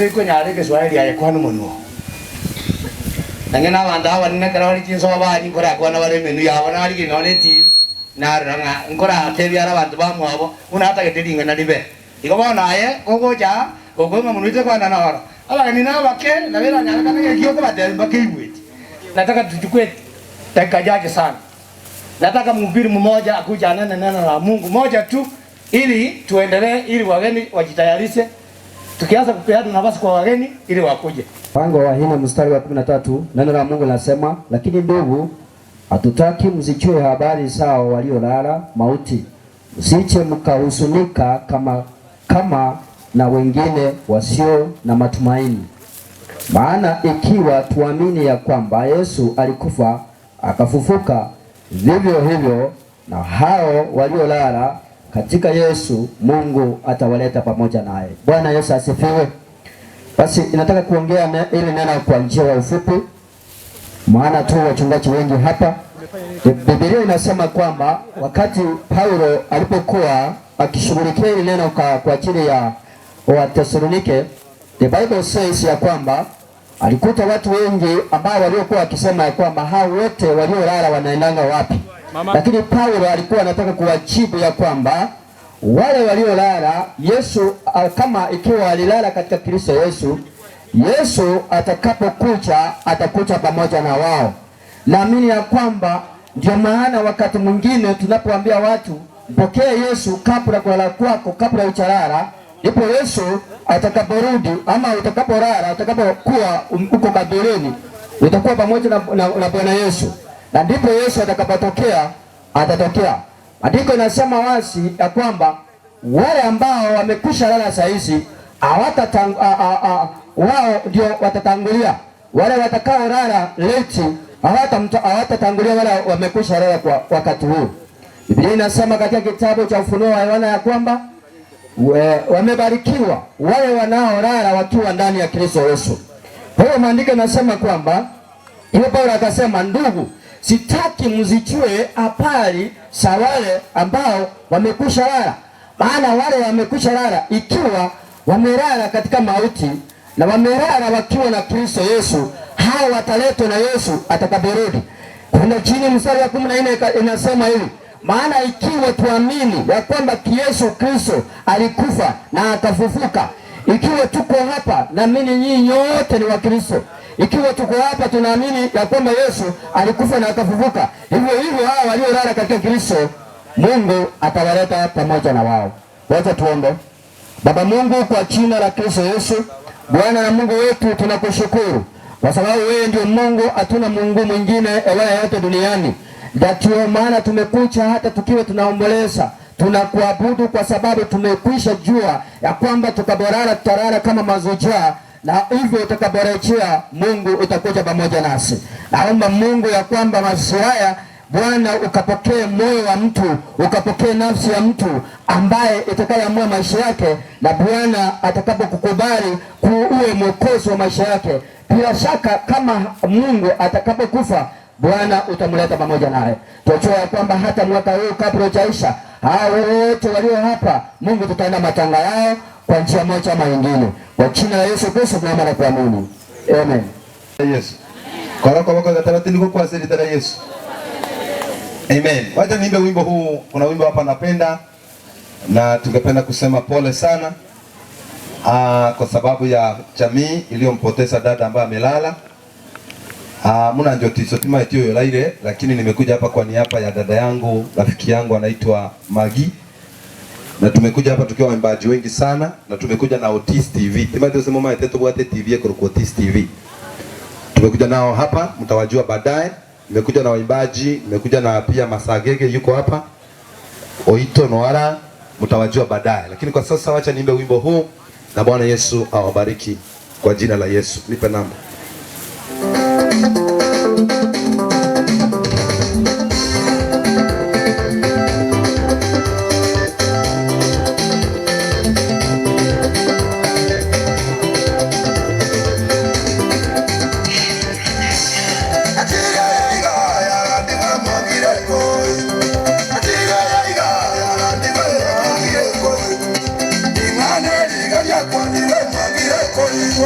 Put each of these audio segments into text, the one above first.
ito ko nyare ke Swahili ya kwanu muno nangena banda wanne karawali chinso baba ni kora kwa na wale menu ya wana ali kinole TV na ranga ngora tebiara bantu ba mwabo una hata ketedinga na dibe ikoba naye gogoja gogonga munite kwa na wala ala ni na bake na bila nyaka kana hiyo kwa bade bake ibweti nataka tuchukue dakika chache sana nataka mhubiri mmoja akuja anene neno la Mungu moja tu ili tuendelee ili wageni wajitayarishe tukianza kupeana nafasi kwa wageni ili wakuje. Mpango wa 4 mstari wa 13 neno la Mungu linasema, lakini ndugu, hatutaki mzichue habari zao waliolala mauti, msiche mkahuzunika kama na wengine wasio na matumaini. Maana ikiwa tuamini ya kwamba Yesu alikufa akafufuka, vivyo hivyo na hao waliolala katika Yesu Mungu atawaleta pamoja naye. Bwana Yesu asifiwe. Basi nataka kuongea ili neno kwa njia ya ufupi, maana tu wachungaji wengi hapa. Biblia inasema kwamba wakati Paulo alipokuwa akishughulikia ile neno kwa ajili ya Wathesalonike, the Bible says ya kwamba alikuta watu wengi ambao waliokuwa wakisema ya kwamba hao wote waliolala wanaendanga wapi? Lakini Paulo alikuwa anataka kuwajibu ya kwamba wale waliolala Yesu, kama ikiwa alilala katika Kristo Yesu, Yesu atakapokuja atakuja pamoja na wao. Naamini ya kwamba ndio maana wakati mwingine tunapoambia watu mpokee Yesu kabla kulala kwako, kabla uchalala, ndipo Yesu atakaporudi ama utakaporara, atakapokuwa uko kaburini, utakuwa pamoja na Bwana Yesu. Na ndipo Yesu atakapotokea atatokea. Andiko linasema wazi ya kwamba wale ambao wamekwisha lala saa hizi wao ndio watatangulia. Wale watakao lala leti hawatatangulia wale wamekwisha lala kwa wakati huu. Biblia inasema katika kitabu cha Ufunuo wa Yohana ya kwamba wamebarikiwa wale wanaolala wakiwa ndani ya Kristo Yesu. Kwa hiyo maandiko yanasema kwamba Paulo akasema, ndugu, sitaki mzichue habari za wale ambao wamekwisha lala. Maana wale wamekwisha lala ikiwa wamelala katika mauti na wamelala wakiwa na Kristo Yesu, hao wataletwa na Yesu atakaporudi. Kuna chini mstari wa 14 inasema hivi, maana ikiwa tuamini ya kwamba Yesu Kristo alikufa na akafufuka, ikiwa tuko hapa na mimi nyinyi nyote ni wa Kristo, ikiwa tuko hapa tunaamini ya kwamba Yesu alikufa na akafufuka, hivyo hivyo hao waliolala katika Kristo Mungu atawaleta pamoja na wao. Wacha tuombe. Baba Mungu, kwa jina la Kristo Yesu, Bwana na Mungu wetu, tunakushukuru kwa sababu wewe ndio Mungu, hatuna Mungu mwingine ewe yote duniani. Ndio maana tumekuja hata tukiwa tunaomboleza, tunakuabudu kwa sababu tumekwisha jua ya kwamba tukaborara tutarara kama mazujaa, na hivyo utakaborejea Mungu utakuja pamoja nasi. Naomba Mungu ya kwamba maisha haya Bwana ukapokee moyo wa mtu, ukapokee nafsi ya mtu ambaye itakayoamua maisha yake, na Bwana atakapokukubali kuwe mwokozi wa maisha yake, bila shaka kama Mungu atakapokufa Bwana utamleta pamoja naye. Tunajua ya kwamba hata mwaka huu kabla hujaisha, hao wote walio hapa Mungu tutaenda matanga yao kwa njia moja ama nyingine. Kwa jina la Yesu Kristo tunaomba na kuamini. Amen. Yesu. Kwa wako gatarati niko kwa siri tena Yesu. Amen. Wacha niimbe wimbo huu. Kuna wimbo hapa napenda na tungependa kusema pole sana kwa sababu ya jamii iliyompoteza dada ambaye amelala. Muna njotiso tima etio yolaire, lakini nimekuja hapa kwa niaba ya dada yangu, rafiki yangu anaitwa Magi. Na tumekuja hapa tukiwa waimbaji wengi sana, na tumekuja na Otis TV. Tima tio sema mama eteto bwate TV kwa Otis TV. Tumekuja nao hapa, mtawajua baadaye. Nimekuja na waimbaji, nimekuja na pia Masagege yuko hapa. Oito Noara, mtawajua baadaye. Lakini kwa sasa wacha niimbe wimbo huu, na Bwana Yesu awabariki kwa jina la Yesu. Nipe namba. Kwa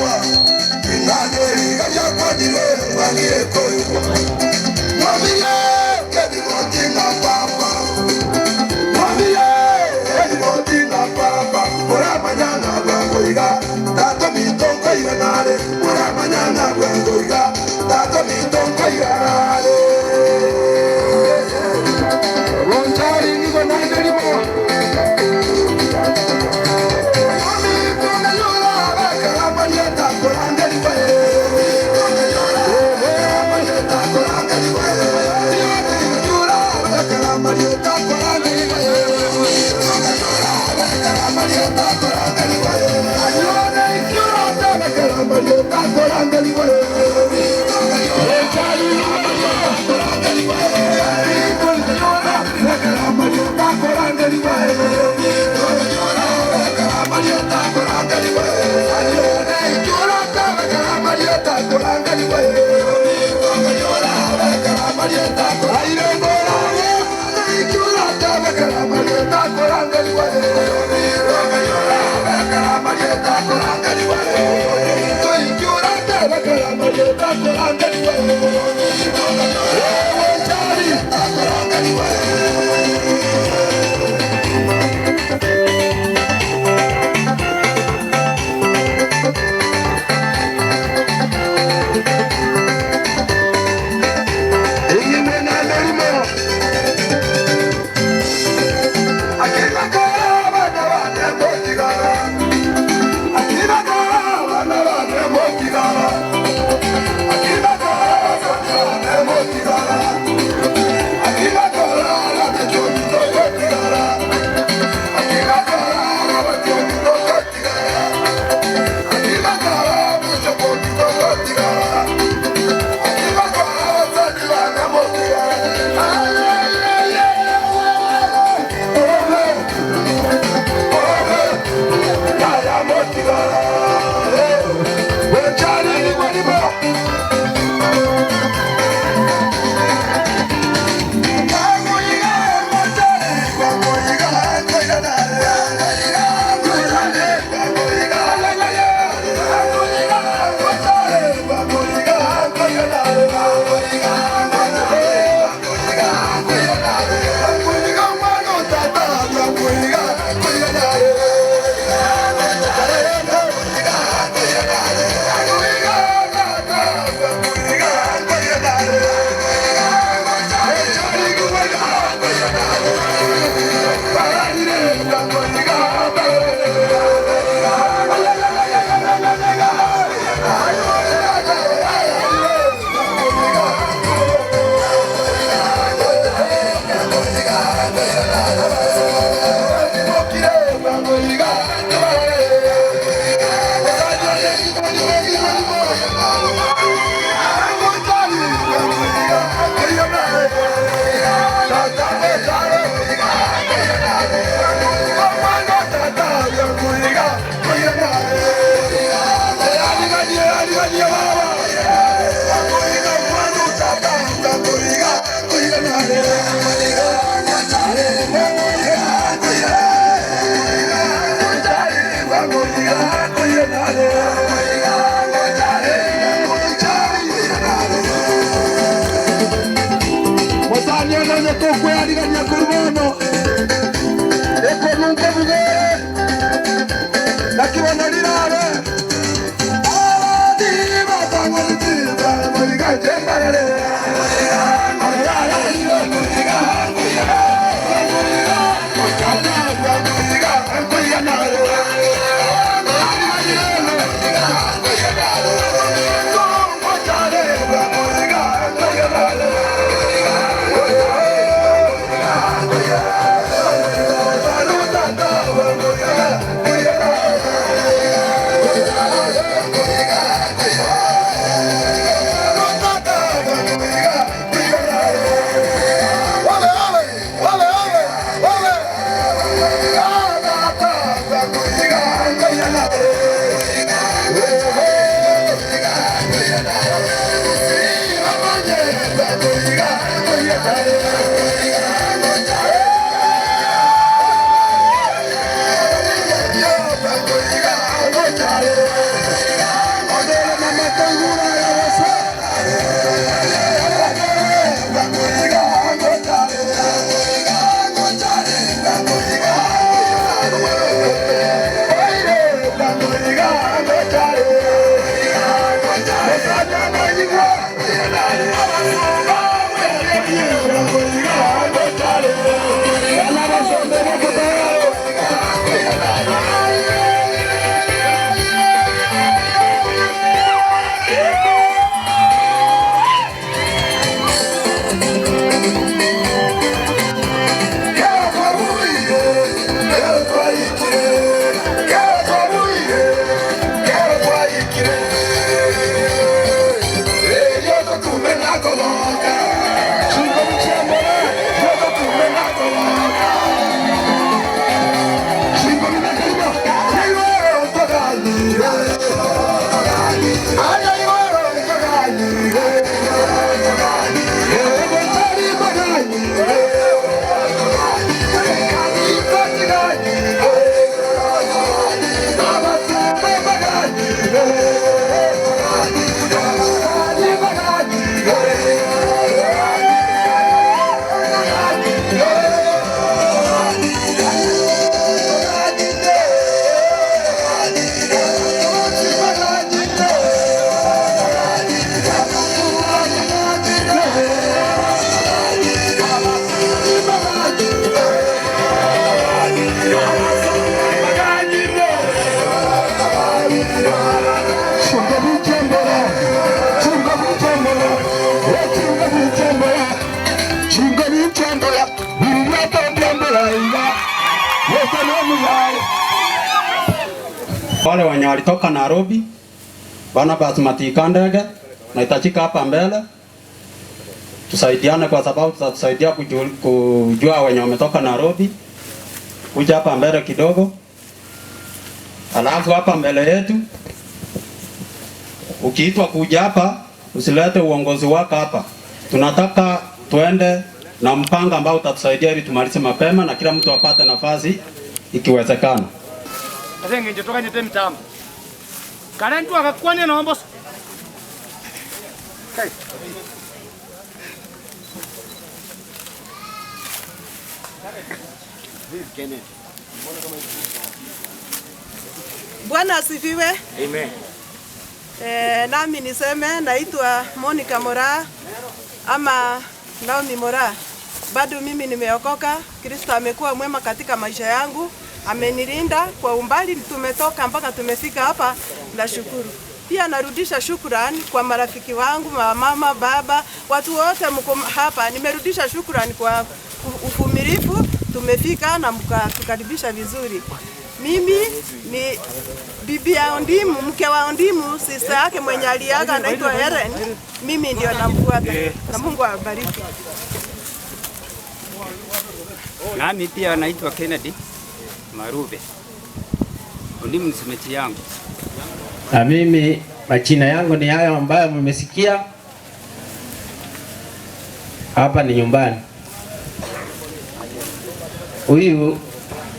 Wale wenye walitoka Nairobi bana basi matika ndege na itachika hapa mbele, tusaidiane kwa sababu tutatusaidia kujua wenye wametoka Nairobi, kuja hapa mbele kidogo. Alafu hapa mbele yetu ukiitwa kuja hapa usilete uongozi wako hapa. Tunataka tuende na mpanga ambao utatusaidia ili tumalize mapema na kila mtu apate nafasi ikiwezekana. Asenga nje toka nyete mtamba. Kana mtu akakwania na omboso. Kai. Bwana asifiwe. Amen. Nami niseme naitwa Monica Mora ama Naomi Mora. Bado mimi nimeokoka. Kristo amekuwa mwema katika maisha yangu. Amenilinda kwa umbali tumetoka mpaka tumefika hapa, nashukuru. Pia narudisha shukrani kwa marafiki wangu, mama, baba, watu wote mko hapa. Nimerudisha shukrani kwa uvumilivu, tumefika na mkatukaribisha vizuri. Mimi ni bibi ya Ondimu, mke wa Ondimu, sister yake mwenye aliaga anaitwa Helen. Mimi ndio namfuata. Na Mungu awabariki. Nami pia naitwa Kennedy Marube. Ondimu ni semeji yangu. Na mimi majina yangu ni hayo ambayo mmesikia. Hapa ni nyumbani. Huyu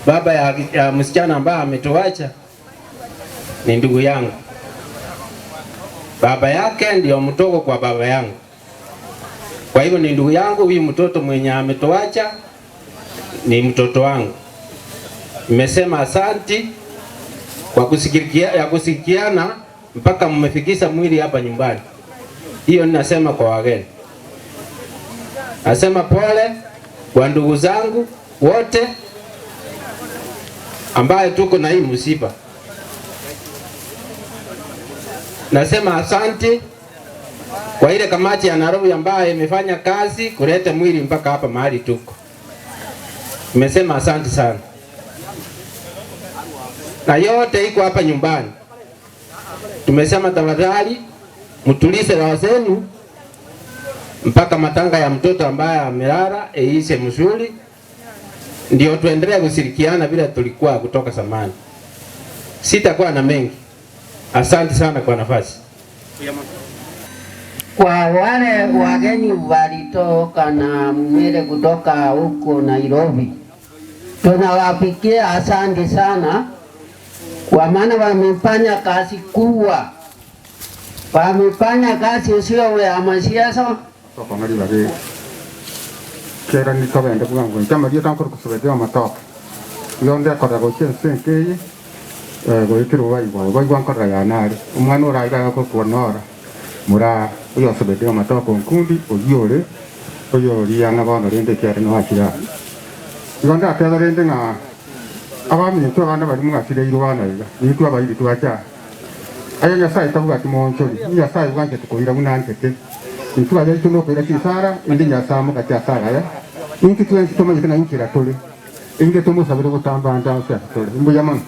baba ya msichana ambaye ametuacha ni ndugu yangu. Baba yake ndio mtoto kwa baba yangu. Kwa hivyo ni ndugu yangu. Huyu mtoto mwenye ametuacha ni mtoto wangu. Nimesema asanti kwa kusikiana mpaka mmefikisha mwili hapa nyumbani. Hiyo ninasema kwa wageni. Nasema pole kwa ndugu zangu wote ambaye tuko na hii msiba. Nasema asanti kwa ile kamati ya Nairobi ambayo imefanya kazi kuleta mwili mpaka hapa mahali tuko. Nimesema asanti sana. Na yote iko hapa nyumbani. Tumesema tafadhali mtulize roho zenu mpaka matanga ya mtoto ambaye amelala eishe mzuri, ndio tuendelee kushirikiana bila tulikuwa kutoka zamani. Sitakuwa na mengi. Asante sana kwa nafasi. Kwa wale wageni walitoka na mwele kutoka huko Nairobi, tunawapikia asante sana, kwa maana wamefanya kazi kubwa. Wamefanya kazi sio ya masiasa. Kwa ngari bage kera ni tobe ende kuango chama dio tanko kusubete wa matoka yonde akora go senke go ikiro wai go go kora ya nari umwana ora ga ko konora mura uyo sobedeo matoko nkundi oyore oyo liyanga bono rende kyari no akira igonda ateza rende nga abami to bana bari mu asire irwana iga nitu abayiri twacha aya Nyasaye tavuga ati monchori Nyasaye wanje tukoira munantete nitu aje tuno kwira kisara indi Nyasaye mu gacha ya inki tuenzi toma yitana inkira tole inge tomo sabire gutamba anda asa tole mbuya man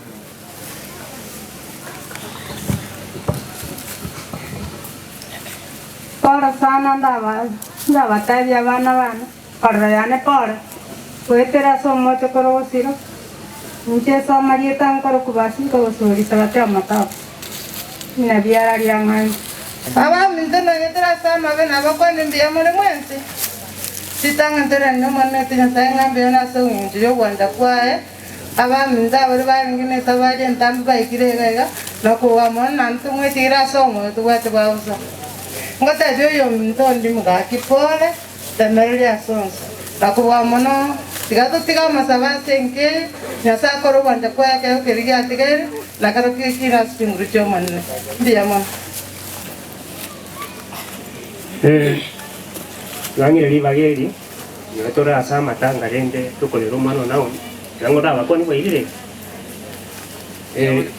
Pora sana ndabatavya bana korra yane pora kwetera somo chokoro siro nche soma rieta nkoro kubasi ko sori tabate amata na biara riangai aba mintena ngetera sama bena bakwane mbia mole mwense sitanga ntera no manne tinya sanga mbena so njo wanda kwae aba minda bari bangine tabaje ntambi baikirega nako wa mona ntumwe tira somo tuwate bausa ngata byo mtondi mga kipole tameria sonsa nakuwa mono tigato tiga masaba senke nyasa koro wanda kwa ka keriga tigere na karo kira spingru chomanne ndiyama Langire libageri nitora asama tanga rende tukolero mano nao yango daba koni kwa ilire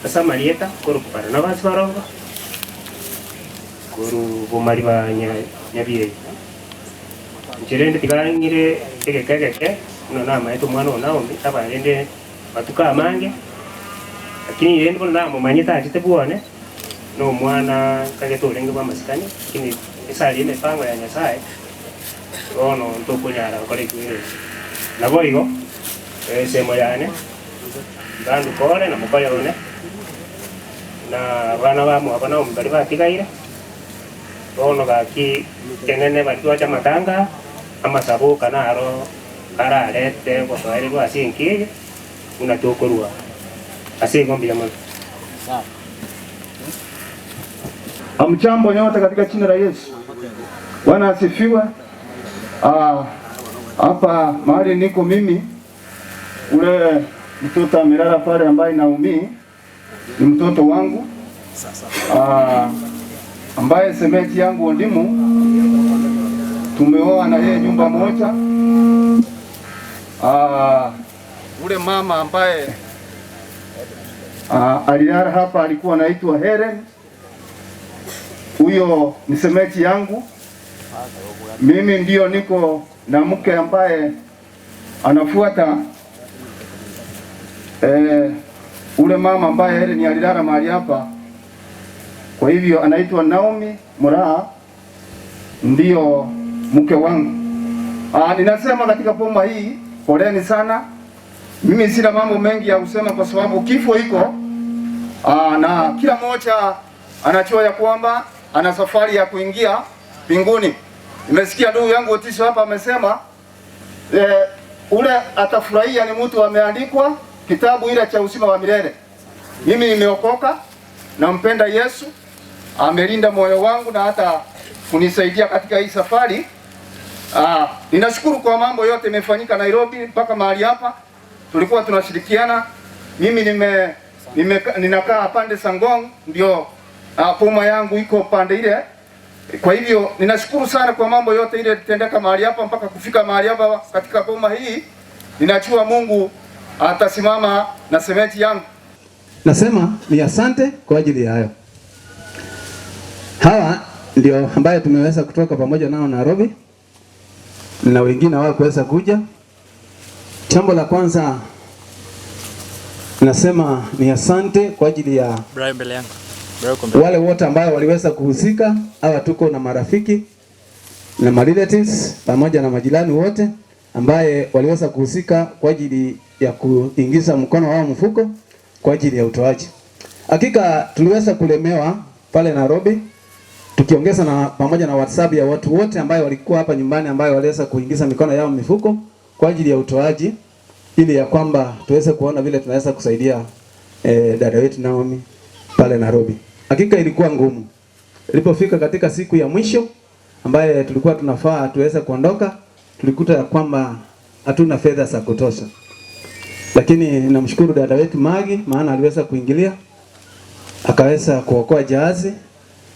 asama lieta koro para na basi barongo koro bomari ba nyabiye njirende tigangire keke no nama eto mwana nao taba rende batuka mange lakini rende bona namo manyita atitebuone no mwana kage to renge ba masikani kini isali mipango ya Nyasaye ono ntokunyara kole kuire nabo igo semo yane bandu kore na mukoyo one na bana bamu abana umbali batigaire ono baki kenene batwa cha matanga ama sabo kanaro kararete botwari bwa sinki unatokorua asingombi ya mama. Amchambo nyote katika jina la Yesu. Bwana asifiwe. Hapa mahali niko mimi, ule mtoto amelala pale ambaye naumii ni mtoto wangu ambaye semeti yangu ndimu, tumeoa na yeye nyumba moja. Ule mama ambaye alilala hapa alikuwa anaitwa Helen. Huyo ni semeti yangu. Mimi ndio niko na mke ambaye anafuata ule mama ambaye Helen alilala mahali hapa. Kwa hivyo anaitwa Naomi Moraa, ndio mke wangu. Ninasema katika poma hii, poleni sana. Mimi sina mambo mengi ya kusema kwa sababu kifo iko na kila mmoja anajua ya kwamba ana safari ya kuingia mbinguni. Nimesikia ndugu yangu Otisho hapa amesema ule atafurahia ni mtu ameandikwa kitabu ile cha uzima wa milele. Mimi nimeokoka, nampenda Yesu, amelinda moyo wangu na hata kunisaidia katika hii safari. Ninashukuru kwa mambo yote imefanyika Nairobi mpaka mahali hapa. Tulikuwa tunashirikiana. Mimi ninakaa pande Sangong, ndio poma yangu iko pande ile. Kwa hivyo ninashukuru sana kwa mambo yote ile litendeka mahali hapa mpaka kufika mahali hapa katika poma hii. Ninajua Mungu atasimama na semeti yangu. Nasema ni asante kwa ajili ya hayo. Hawa ndio ambaye tumeweza kutoka pamoja nao Nairobi na wengine wao kuweza kuja. Jambo la kwanza nasema ni asante kwa ajili ya wale wote ambao waliweza kuhusika. Hawa tuko na marafiki na relatives pamoja na majirani wote ambaye waliweza kuhusika kwa ajili ya kuingiza mkono wao mfuko kwa ajili ya utoaji. Hakika tuliweza kulemewa pale Nairobi, tukiongeza na pamoja na WhatsApp ya watu wote ambao walikuwa hapa nyumbani ambao waliweza kuingiza mikono yao mifuko kwa ajili ya utoaji, ili ya kwamba tuweze kuona vile tunaweza kusaidia dada wetu Naomi pale Nairobi. Hakika ilikuwa ngumu. Ilipofika katika siku ya mwisho ambaye tulikuwa tunafaa tuweze kuondoka, tulikuta ya kwamba hatuna fedha za kutosha. Lakini namshukuru dada wetu Magi, maana aliweza kuingilia, akaweza kuokoa jahazi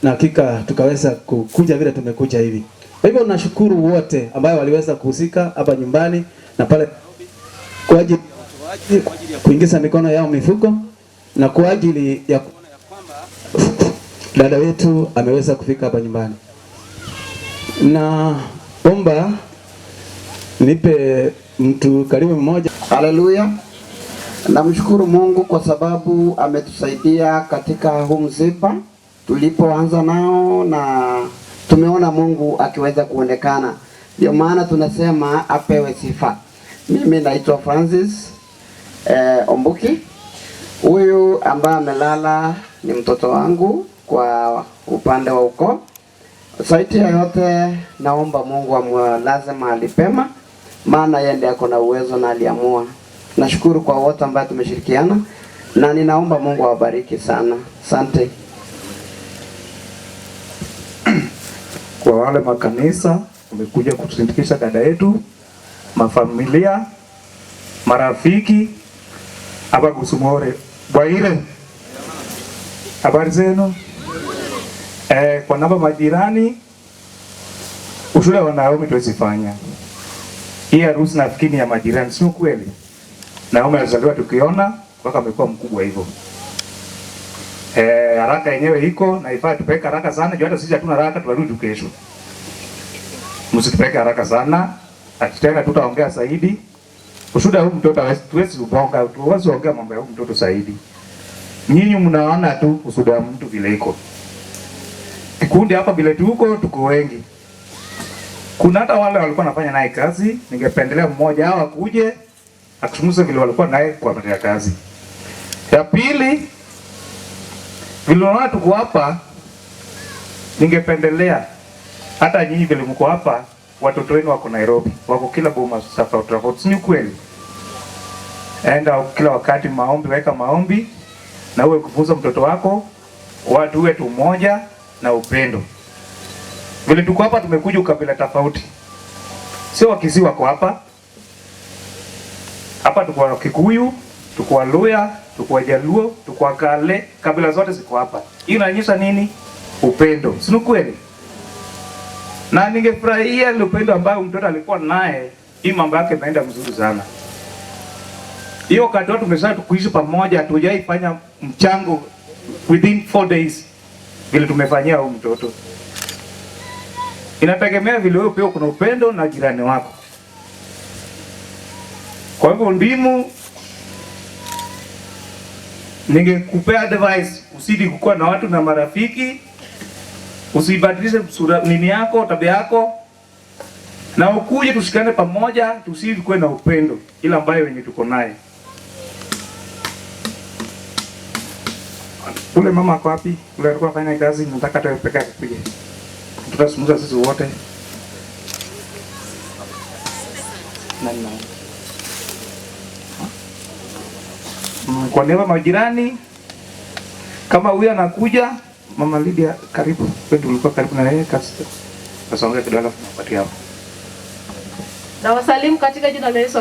na hakika tukaweza kukuja vile tumekuja hivi. Kwa hivyo nashukuru wote ambao waliweza kuhusika hapa nyumbani na pale kwa ajili ya kuingiza mikono yao mifuko na kwa ajili ya dada wetu ameweza kufika hapa nyumbani. Na omba nipe mtu karibu mmoja. Haleluya. Namshukuru Mungu kwa sababu ametusaidia katika huu msiba tulipoanza nao, na tumeona Mungu akiweza kuonekana. Ndio maana tunasema apewe sifa. Mimi naitwa Francis Ombuki. Huyu ambaye amelala ni mtoto wangu kwa upande wa ukoo. Saiti ya yote naomba Mungu amlaze mahali pema, maana yeye ndiye ako na uwezo na aliamua. Nashukuru kwa wote ambao tumeshirikiana na ninaomba Mungu awabariki sana. Asante. Kwa wale makanisa wamekuja kutusindikisha dada yetu, mafamilia, marafiki, hapa Gusumore. Bwaire, habari zenu? Kwa namba majirani, ushule wa Naomi tuwezifanya. Hii harusi nafikiri ya majirani, sio kweli? Naomi alizaliwa tukiona mpaka amekuwa mkubwa hivyo. Haraka yenyewe iko na ifaa tupeke haraka sana, juu hata sisi hatuna haraka, tutarudi kesho. Msitupeke haraka sana, akitaka tutaongea zaidi. Ushuda huu mtoto tuwezi ubonga, tuwezi ongea mambo ya huu mtoto zaidi. Nyinyi mnaona tu usuda mtu vile iko. Kikundi hapa vile tuko wengi. Kuna hata wale walikuwa nafanya naye kazi, ningependelea mmoja hao akuje akisumuze vile walikuwa naye kwa kazi. Ya pili, vile unaona tuko hapa, ningependelea hata nyinyi vile mko hapa, watoto wenu wako Nairobi, wako kila boma tofauti, ni kweli. Enda kila wakati maombi, weka maombi na uwe kufunza mtoto wako, watu wetu mmoja na upendo. Vile tuko hapa tumekuja ukabila tofauti. Sio Wakisii wako hapa. Hapa tuko wa Kikuyu, tuko wa Luya, tuko wa Jaluo, tuko wa Kale, kabila zote ziko hapa. Hii inaonyesha nini? Upendo. Si kweli? Na ningefurahia ile upendo ambao mtoto alikuwa naye, hii mambo yake inaenda mzuri sana. Hiyo wakati tumesha kuishi pamoja, hatujaifanya mchango within 4 days vile tumefanyia huyu mtoto. Inategemea vile wewe pia kuna upendo na jirani wako. Kwa hivyo ndimu ningekupea advice, usidi kukua na watu na marafiki, usibadilishe sura nini yako, tabia yako, na ukuje tushikane pamoja, tusidi kuwe na upendo ila ambayo wenye tuko naye. Ule mama kwa wapi? Ule alikuwa anafanya kazi, nataka tu peke yake kuja. Tutazungumza sisi wote. Nani? Kwa niaba majirani, kama huyu anakuja, Mama Lydia karibu. Wewe ulikuwa karibu na yeye kasi. Sasa ongea kidogo tunapatia hapo. Na wasalimu katika jina la Yesu.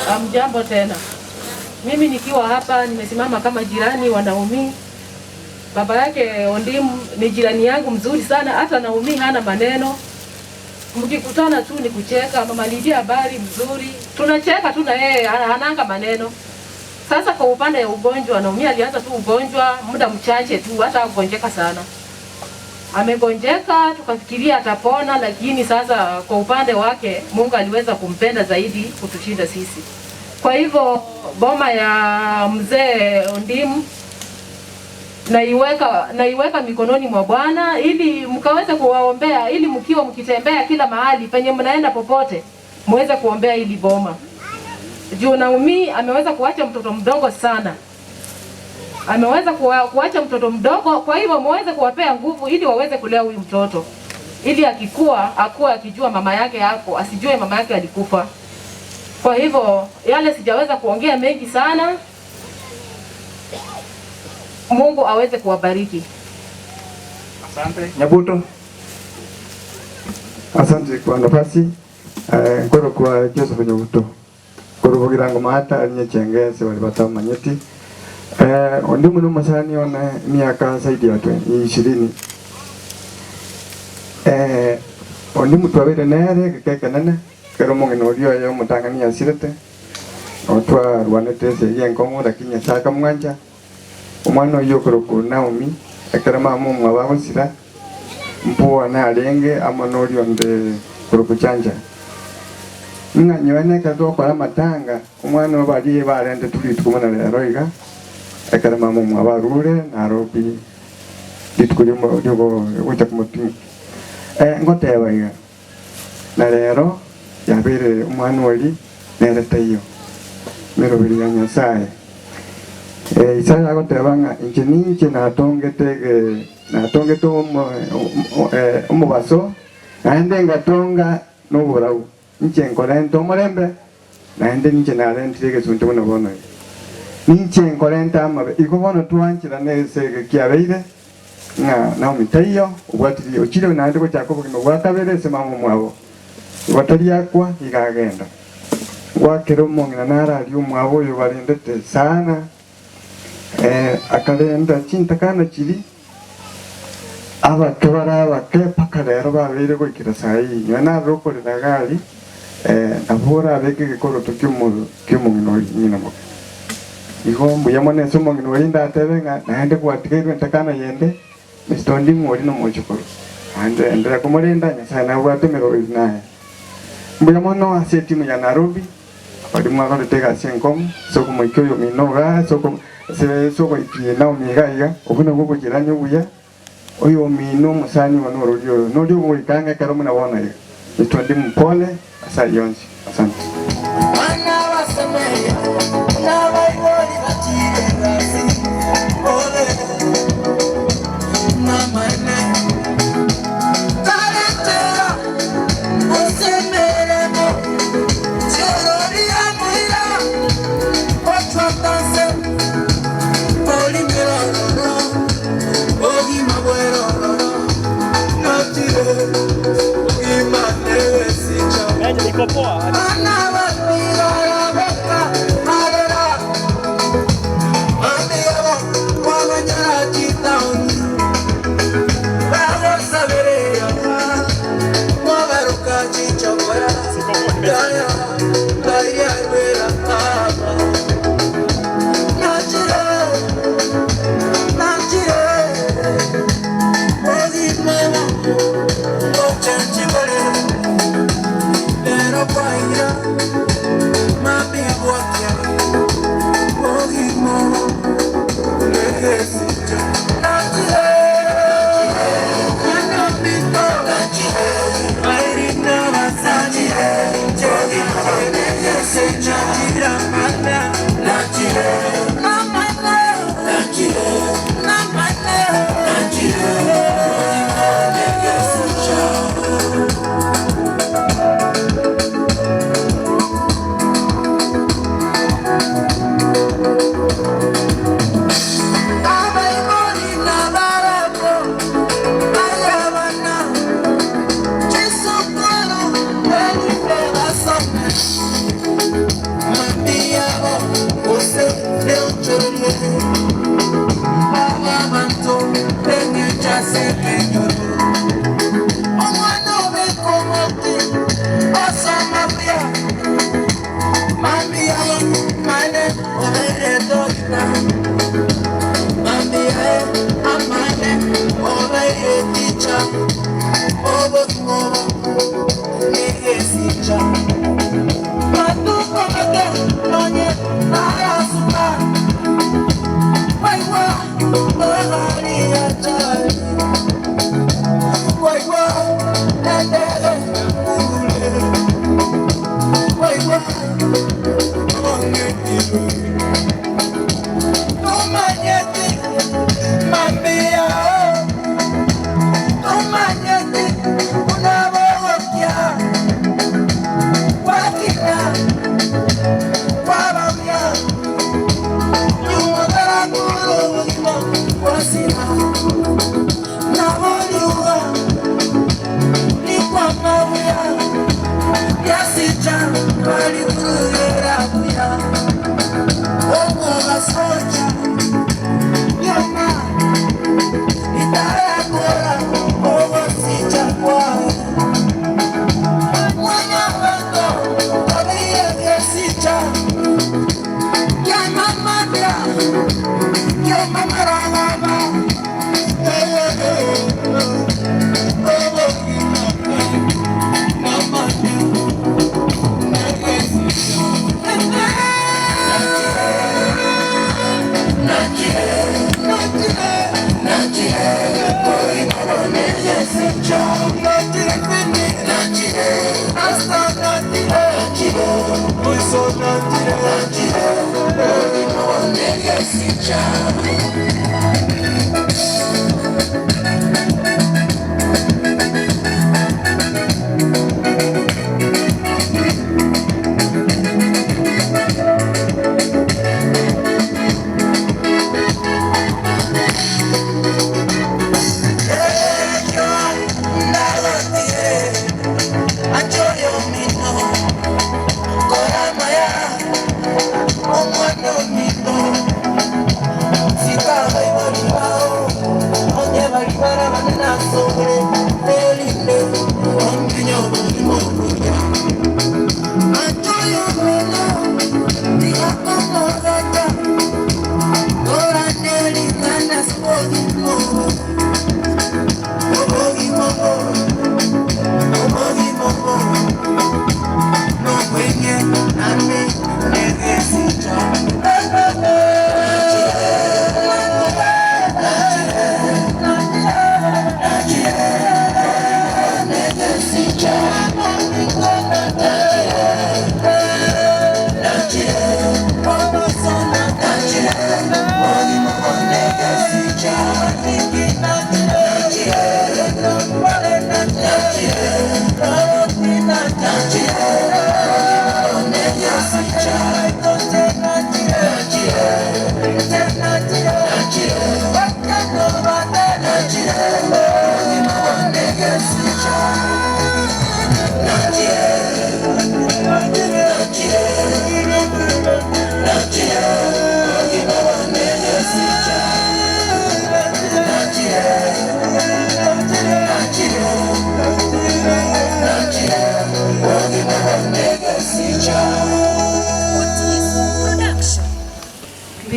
Amjambo tena. Mimi nikiwa hapa nimesimama kama jirani wa Naomi. Baba yake Ondimu ni jirani yangu mzuri sana, hata Naomi hana maneno. Mkikutana tu ni kucheka. Mama Lydia habari mzuri. Tunacheka tu na yeye, hananga maneno. Sasa kwa upande ya ugonjwa, Naomi alianza tu ugonjwa muda mchache tu, hata hakugonjeka sana. Amegonjeka tukafikiria atapona, lakini sasa kwa upande wake Mungu aliweza kumpenda zaidi kutushinda sisi. Kwa hivyo boma ya mzee Ondimu naiweka mikononi mwa Bwana ili mkaweze kuwaombea, ili mkiwa mkitembea kila mahali penye mnaenda popote muweze kuombea ili boma. Juu Naomi ameweza kuacha mtoto mdogo sana. Ameweza kuacha mtoto mdogo, kwa hivyo muweze kuwapea nguvu ili waweze kulea huyu mtoto. Ili akikua, akuwe akijua mama yake hapo, asijue mama yake alikufa. Kwa hivyo yale sijaweza kuongea mengi sana. Mungu aweze kuwabariki. Asante. Nyabuto. Asante kwa nafasi. Ngoro kwa Joseph Nyabuto. Ngoro bogirango mata nye chengese wali batama manyeti. Ndimu no masani ona miaka zaidi ya 20. Ndimu twabire nere keke nene kero mongeno rio yo mutangania sirete otwa rwanete se yenkongo lakinya saka mwanja umwana yo koroko Naomi akara mamu mwabago sira mpuwa na alenge amanorio nde koroko chanja nga nyone kato kwa matanga umwana bali barende tuli tukumana lero iga akara mamu mwabarure narobi ditukulimo dyogo uta kumutimi ngoteba iga na lero yabere umwana wali nereta iyo merobiri ya Nyasaye Isaya agotebanga inche natongete umubaso naende ngatonga n'oburau inche nkorenta omurembe naende ninche narentire egesunte bono bono ninche nkorenta amabe igo bono twanchira nese kiabeire nga Naomi taiyo ubwatiri ochire naende gochaka obogima bwa kabere ase mama mwabo ibatari yakwa igagenda wakero mongina narari omwabo oyo barendete sana akarenda chintakana chiri abakebara paka rero babere goikira sai nyana rokorera gari abora abeke gikoroto ky'omongino nyina mo igo mbuya mone so mongino inda tebenga naende kwatikirwe ntakana yende mistondi ngori no mochukuru ande endera komorenda Nyasaye na bwatemero naye mbuya mono ase timu ya Nairobi bali mwaka tega senkom soko moikyo minoga soko ikie Naomi gaiga obuno bwo kugiranyo buya oyo mino musani wa norio norio boikanga karo muna bona ye nitondi mpole asayonzi asante ana wasemeya na waibori batire rasi ole na mane taletera osemeremo chororia muira otwa danse polimero ogi mabuero natire imane sicha niko poa ana wapira boka marera amigo wamanya chitaoni baro saberea mwabaruka chichokora daya daya vera ama natire Bali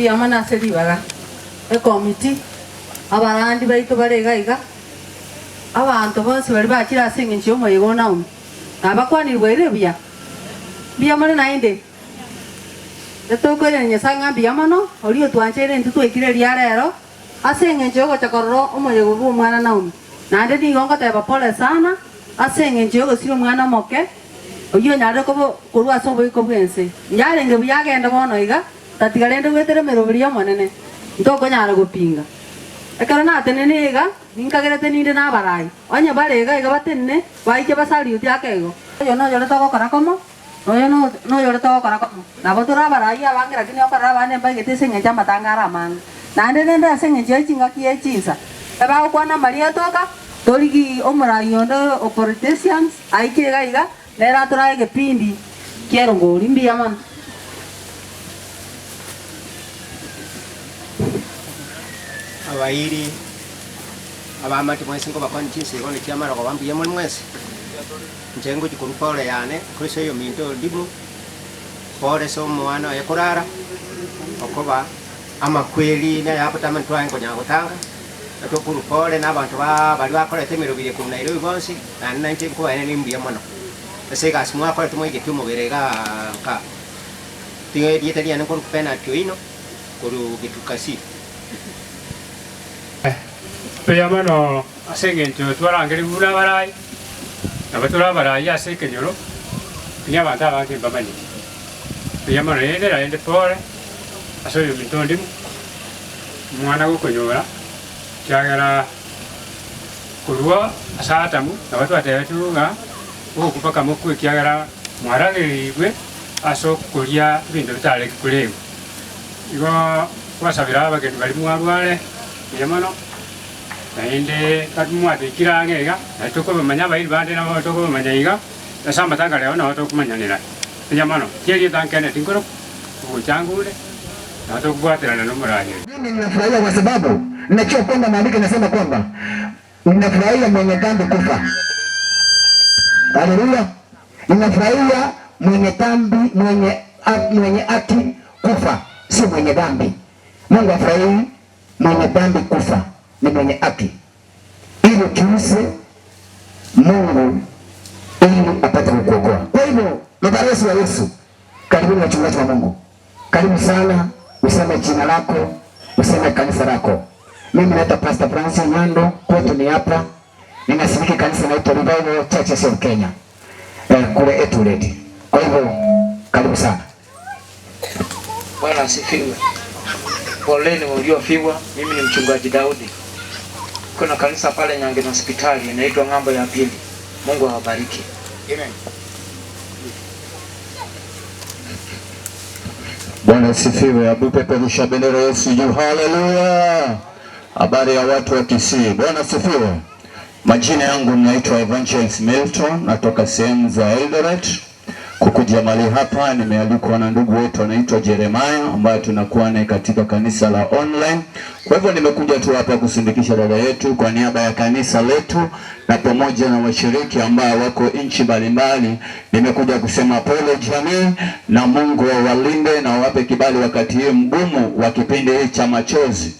Amana sedi baga e committee abarandi baitu barega iga abantu bose bari bakira singinchi omoyego naum abakwanirwe irebya bya mari nainde etokore nyasanga bya mano oliyo twanchere ntitwekire lya rero asengenchi ogo chakororo omoyego bwo mwana naum nande ningonga teba pole sana asengenchi ogo siro mwana moke oyo nyare ko kurwa sobo iko bwense nyarenge byagenda bono iga tatigarende gwetere merobiria monene ntoko nyara gupinga ekara na tenene iga ninkagerete ninde na barai onye barega iga batenne baike basari uti akego yo no yore toko karakomo no yore toko karakomo na botura barai abangira kini okara bane bagete senge chama tangara man nande nende senge chinga kie chinsa eba kwa na maria toka torigi omurai yondo operators aike iga nera tura ege pindi kiero ngori mbia man abairi abamati mwese ngo bakoni chinse ngo cyamara ngo bambiye muri mwese njengo chikuru pole yane kristo yo minto dibu pole so mwana yakurara okoba amakweli na yapo tamantu ngo nyagotanga atokuru pole n'abantu bali bakorete mirobire ku Nairobi bonsi na 19 ko ene nimbiye mono ese gas mwa kwa tumo ige tumo berega ka tiye dietania ngo pena tioino kuru gitukasi Peyamano asengencho twarangeri bula barai abatura barai asekenyoro nya bata bange bamani peyamano ende pole asoyo mitondi mwana gukonyora cyagara kurwa asatamu abatu atetuga okupaka mukwe cyagara mwaragiribwe aso kulia bintu bitale kulewe igo wasabira abagendu bali mwarwale peyamano naende katumwate kirangega natoko bamanya bairi bande na batoko bamanya iga nasamba tanga leo na batoko manyanira peyamano kiri tankene tinkoro uchangule na batoko bwatira na muranye. Mimi ninafurahia kwa sababu ninachua kwamba maandiko yanasema kwamba ninafurahia mwenye dhambi kufa. Haleluya. Ninafurahia mwenye dhambi mwenye haki kufa, si mwenye dhambi. Mungu afurahia mwenye dhambi kufa, ni mwenye haki. Ili tuuse Mungu ili apate kukuokoa. Kwa hivyo, mabalozi wa Yesu, karibuni wachungaji wa Mungu. Karibu sana, useme jina lako, useme kanisa lako. Mimi naitwa Pastor Francis Nyando, kwetu ni hapa. Ninasimiki kanisa inaitwa Revival Churches of Kenya kule Etuleti. Kwa hivyo karibu sana. Bwana asifiwe. Poleni mliofiwa. Mimi ni mchungaji Daudi. Kuna kanisa pale Nyange na hospitali inaitwa Ng'ambo ya Pili. Mungu awabariki. Amen. Bwana asifiwe. Abu peperusha bendera ya Yesu juu. Haleluya. Habari ya watu wa Kisii. Bwana asifiwe. Majina yangu naitwa Evangelist Milton, natoka sehemu za Eldoret. Kukuja mahali hapa nimealikwa na ndugu wetu anaitwa Jeremiah ambaye tunakuwa naye katika kanisa la online. Kwa hivyo nimekuja tu hapa kusindikisha dada yetu kwa niaba ya kanisa letu na pamoja na washiriki ambao wako nchi mbalimbali. Nimekuja kusema pole jamii na Mungu awalinde na wape kibali wakati huu mgumu wa kipindi hiki cha machozi.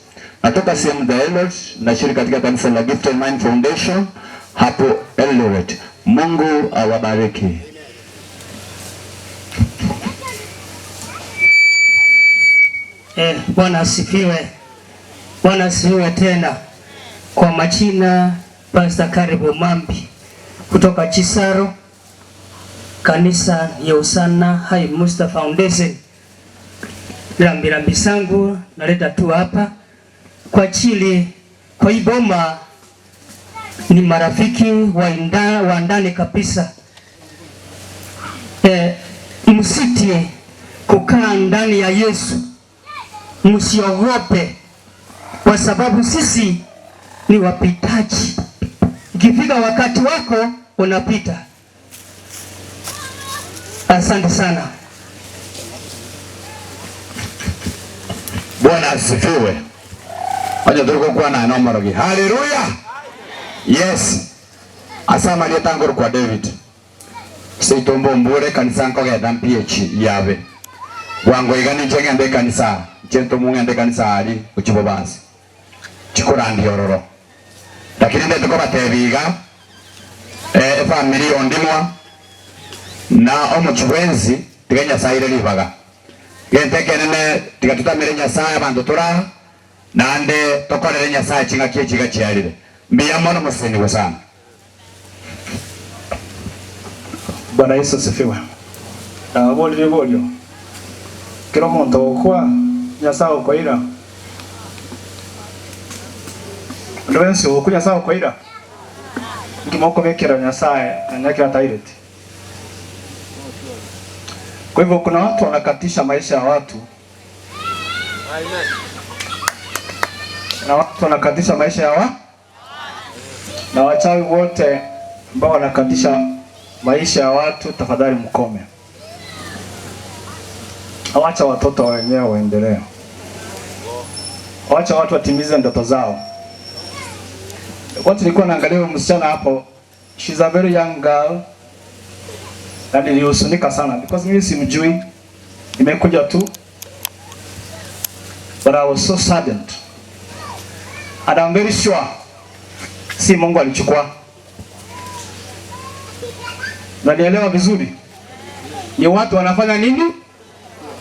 Natoka sehemu za Eldoret, nashiriki katika kanisa la Gifted Mind Foundation hapo Eldoret. Mungu awabariki. Bwana asifiwe. Bwana asifiwe tena. Kwa majina Pastor Karibu Mambi kutoka Chisaro, kanisa ya Usana High Musta Foundation. Rambirambi zangu naleta tu hapa kwa ajili kwa iboma ni marafiki wa ndani kabisa. Msiti kukaa ndani ya Yesu. Msiogope kwa sababu sisi ni wapitaji. Ikifika wakati wako unapita. Asante sana. Bwana asifiwe. Wacha tulikuwa na nomorogi. Haleluya. Yes. Asama aliyetangulia kwa David. Sitombo mbure kanisa ngoge PH yabe. Wango igani njenge kanisa. Chento mungu ande kanisa ali uchibo basi. Chikurandi yororo. Lakini ndio tuko batebiga. Family ondimwa na omuchwenzi tiganya saire libaga. Gente kenene tigatutamire nyasaye abantu tura nande tokorere nyasaye chinga kichiga chialire. Mbia mono museni sana. Bwana Yesu asifiwe. Bolio. Kero muntu okwa nyasaye okoira. Ndowensi okwa nyasaye okoira. Ngimoko bekera nyasaye anyakira taireti. Kwa hivyo kuna watu wanakatisha maisha ya watu. Na watu wanakatisha maisha ya na wachawi wote ambao wanakatisha maisha ya watu, tafadhali mkome. Awacha watoto wenyewe waendelee. Awacha watu watimize ndoto zao. Wakati nilikuwa naangalia msichana hapo, she's a very young girl. Na nilihuzunika sana because mimi simjui. Nimekuja tu. But I was so saddened. And I'm very sure si Mungu alichukua. Na nielewa vizuri. Ni watu wanafanya nini?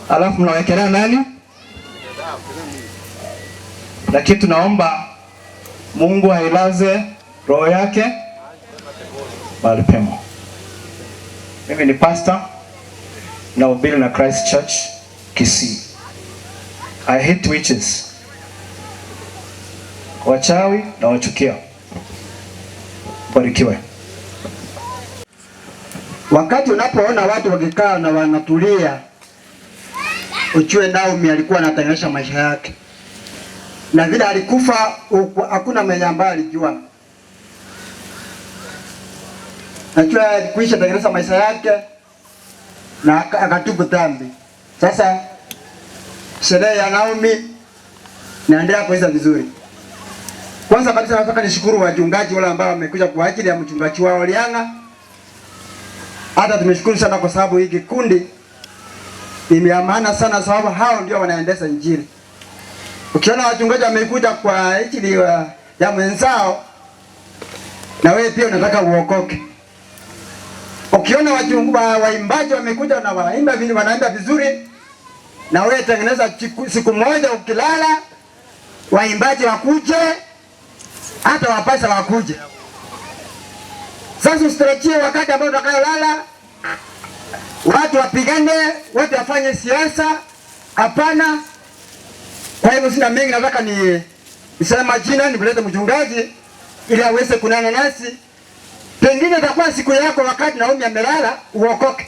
Alafu mnawekelea nani? Lakini tunaomba Mungu ailaze roho yake mahali pema. Mimi ni pastor na ubiri na Christ Church Kisii. I hate witches. Wachawi na wachukia. Barikiwe. Wakati unapoona watu wakikaa na wanatulia, ujue Naomi alikuwa anatenganisha maisha yake. Na vile alikufa hakuna mwenye ambaye alijua. Najua alikuisha tengeneza maisha yake na akatubu dhambi. Sasa sherehe ya Naomi naendelea kuanza vizuri. Kwanza kabisa nataka nishukuru wachungaji wale ambao wamekuja kwa ajili ya mchungaji wao Lianga. Hata tumeshukuru sana kwa sababu hii kikundi imeamana sana, sababu hao ndio wanaendesha injili. Ukiona wachungaji wamekuja kwa ajili ya mwenzao, na wewe pia unataka uokoke. Ukiona waimbaji wamekuja na wanaimba vizuri, na wewe tengeneza siku moja ukilala waimbaji wakuje, hata wapasa wakuje. Sasa usitarajie wakati ambao utakayolala watu wapigane, watu wafanye siasa. Hapana. Kwa hivyo sina mengi, nataka niseme majina, nimlete mchungaji ili aweze kunana nasi. Pengine itakuwa siku yako wakati Naomi amelala uokoke.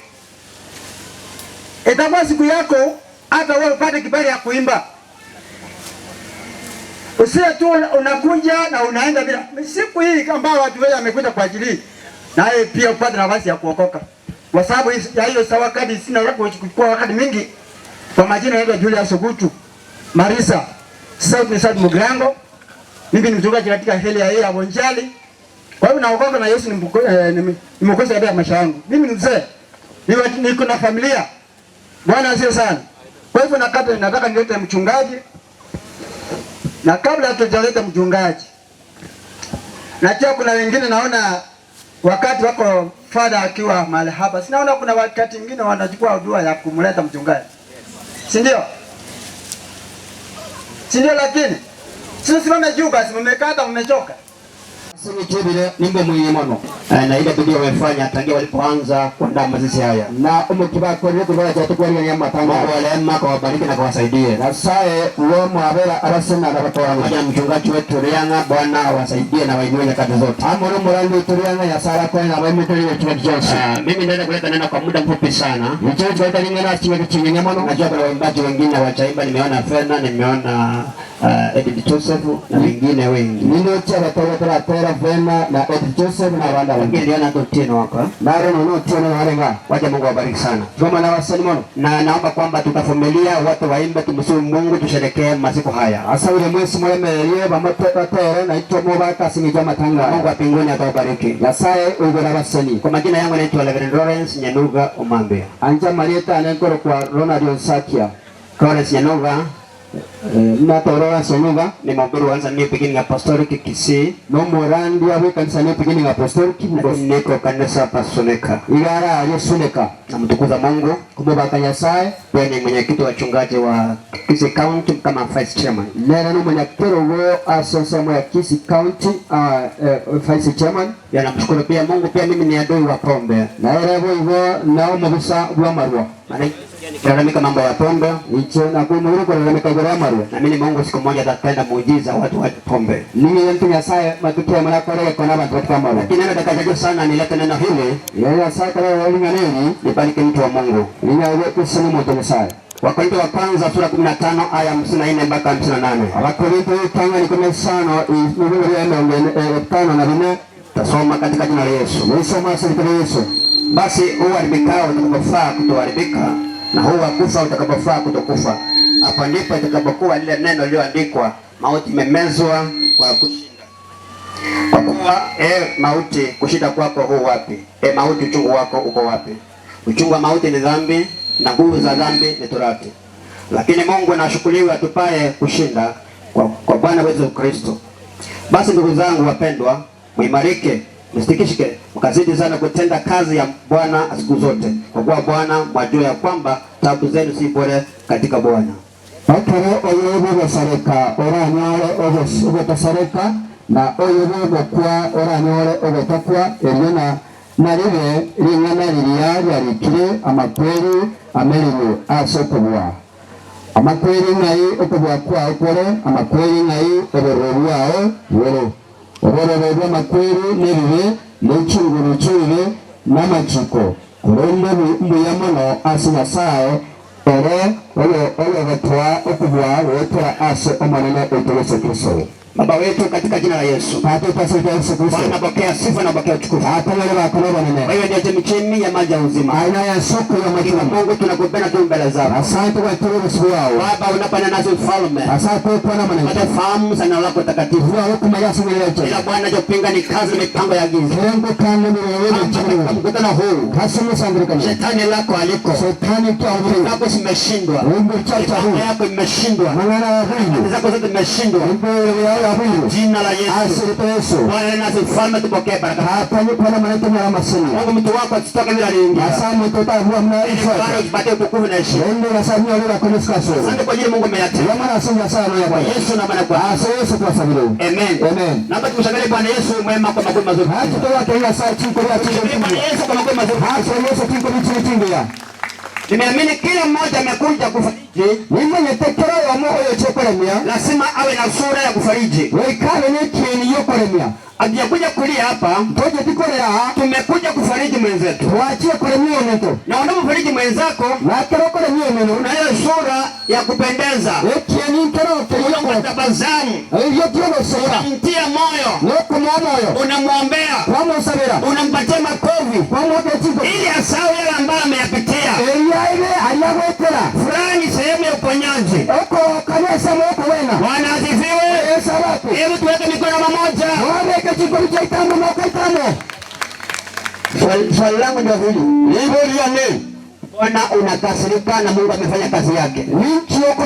Itakuwa siku yako hata wewe upate kibali ya kuimba. Usiye tu unakuja na unaenda bila. Siku hii ambao watu wengi wamekuja kwa ajili naye pia upate nafasi ya kuokoka. Kwa sababu ya hiyo sawa kadi sina wako kuchukua wakati mingi. Kwa majina naitwa Julius Ogutu Marisa South Mugrango. Mimi ni mchungaji katika heli ya ya Bonjali. Kwa hiyo naokoka na Yesu ni mwokozi katika maisha yangu. Mimi ni mzee. Niko na familia. Bwana asifiwe sana. Kwa hivyo nataka nilete mchungaji. Na kabla hatujaleta mchungaji, najua kuna wengine naona wakati wako father akiwa mahali hapa. Sinaona kuna wakati mwingine wanachukua huduma ya kumleta mchungaji. Si ndio? Si ndio, lakini sisi simame juu basi, mmekata mmechoka. Sisi tubile nimbo mwenye mono. Na ile bidii wamefanya tangia walipoanza kuandaa mazishi haya. Na umetiba kwa ile kwa watu kwa ile nyama tanga wale mma kwa wabariki na kuwasaidia. Na sae uo mwabela arasema na watu wangu. Mchungaji wetu Rianga, Bwana awasaidie na wainue nyakati zote. Amoro mrandi Rianga ya sara kwa na waimetoa ile chuma Jones. Mimi naenda kuleta neno kwa muda mfupi sana. Mchungaji wetu Rianga chini chini mono. Najua kuna waimbaji wengine wa chaimba, nimeona Fena, nimeona Edith Joseph na wengine wengi. Ndio chama tera Vema na Edith Joseph na wanda wengine ndio tino hapa. Na roho tino halenga. Wacha Mungu awabariki sana. Kama na wasani mono, na naomba kwamba tutavumilia watu waimbe, tumsifu Mungu, tusherekee masiku haya. Asa ule mwezi mwemeleye bamoteka tera na itomo baka sinija matanga. Mungu wa mbinguni atawabariki. Yasaye ugo na wasani. Kwa majina yangu naitwa Reverend Lawrence Nyanuga Omambe. Anja Marieta anankoro kwa Ronald Onsakia. Lawrence Nyanuga na Torora Sonuga ni maburu wanza ni beginning apostolic Kisii no morandi wa kanisa ni beginning apostolic niko kanisa pasoneka igara aliyosuneka na mtukuza Mungu kubaba Nyasaye. Wewe ni mwenyekiti wa chungaji wa Kisii County kama vice chairman. Nena ni mwenyekiti wa asociation ya Kisii County vice chairman. Namshukuru pia Mungu, pia mimi ni adui wa pombe na elevo hivyo nao mabisa wa marwa kulalamika mambo ya pombe hicho na kumuru kulalamika kwa marwa. Na mimi Mungu siku moja atatenda muujiza watu wa pombe. Mimi mtu Nyasaye matukio mara kwa leo kuna watu wa marwa. Lakini neno dakika sana nilete neno hili. Yeye sasa leo walinganeni nibariki mtu wa Mungu. Ninawe kusema mtu Nyasaye. Wakorintho wa kwanza sura 15 aya 54 mpaka 58. Wakorintho tanga ni 15 5 na 4. Tasoma katika jina la Yesu. Nisoma katika Yesu. Basi uharibikao utakapofaa kutoharibika na huwa kufa utakapofaa kutokufa. Hapa ndipo itakapokuwa lile neno lililoandikwa, mauti imemezwa kwa kushinda. Kwa kuwa mauti, kushinda kwako huu wapi? Mauti, uchungu wako uko wapi? Uchungu wa mauti ni dhambi na nguvu za dhambi ni torati. Lakini Mungu anashukuriwa atupaye kushinda kwa Bwana wetu Kristo. Basi ndugu zangu wapendwa, muimarike, msitikishike, mkazidi sana kutenda kazi ya Bwana siku zote. Kwa kuwa Bwana mwajua ya kwamba taabu zenu si bure katika Bwana. Bakare oyobo basareka oranyore ogotasareka na oyobo kwa oranyore ogotakwa eliona nariwe ringana riya rikire amakweri ameribu asokobwa. Amakweri ngai okobwa kwa okore amakweri ngai oborobwao woro. Oborobwa amakweri nebibe n'echunguru chibe n'amachiko kurende mbuyamono asinasaye ole gatwa okubwa wetura ase omanene otolese Kristo. Baba wetu katika jina la Yesu. Bwana pokea sifa na pokea utukufu. Wewe ndiye chemchemi ya maji ya uzima. Aina ya soko ya maji. Mungu tunakupenda tu mbele zako. Asante kwa tunu siku yao. Baba unapana nasi ufalme. Asante kwa na maneno. Hata fahamu sana lako takatifu. Wewe kama Yesu mwenyewe. Ila Bwana jopinga ni kazi mipango ya giza. Mungu kama ni wewe mchana. Mkutano huu. Hasimu sandrika. Shetani lako aliko. Shetani kwa wewe. Lako simeshindwa. Mungu chacha huu. Yako imeshindwa. Maana wewe. Zako zote zimeshindwa. Mungu. Jina la Yesu. Asante Yesu. Bwana nasi mfalme tupokee baraka. Hapa ni kwa maana mara masini. Mungu mtu wako asitoke bila aliingia. Asante tutakuwa mnaisha. Bwana utupatie utukufu na heshima. Ndio nasema leo kwa Yesu Kristo. Asante kwa ajili Mungu umeyatenda. Kwa maana asante sana ya Bwana. Yesu na maana kwa. Yesu kwa sababu. Amen. Amen. Naomba tumshangilie Bwana Yesu mwema kwa mambo mazuri. Hata toa kila saa chini kwa chini. Bwana Yesu kwa mambo mazuri. Hata Yesu chini ya. Nimeamini kila mmoja amekuja kufariji. Ni mwenye tekero ya moyo chokoremia. Lazima awe na sura ya kufariji. Wewe kale ni kieni yokoremia. Hatujakuja kulia hapa. Toje tikolea. Tumekuja kufariji mwenzetu. Waachie kuremia neto. Na unapofariji mwenzako, na kero kuremia neno. Una ile sura ya kupendeza. Kieni kero kwa tabasamu. Hiyo kieno sura. Unamtia moyo. Noko moyo. Unamwombea. Kwa msabira. Unampatia makofi. Kwa moyo chiko. Ili asahau yale ambayo ameyapitia. Ile aliyowekera. Fulani sehemu ya uponyaji. Uko kanisa moko wena. Bwana asifiwe. Yesu wako. Hebu tuweke mikono pamoja. Waweke chiko cha tano mwaka tano. Swali langu ndio hili. Hivyo ndio Bwana unakasirika na Mungu amefanya kazi yake. Nchi yako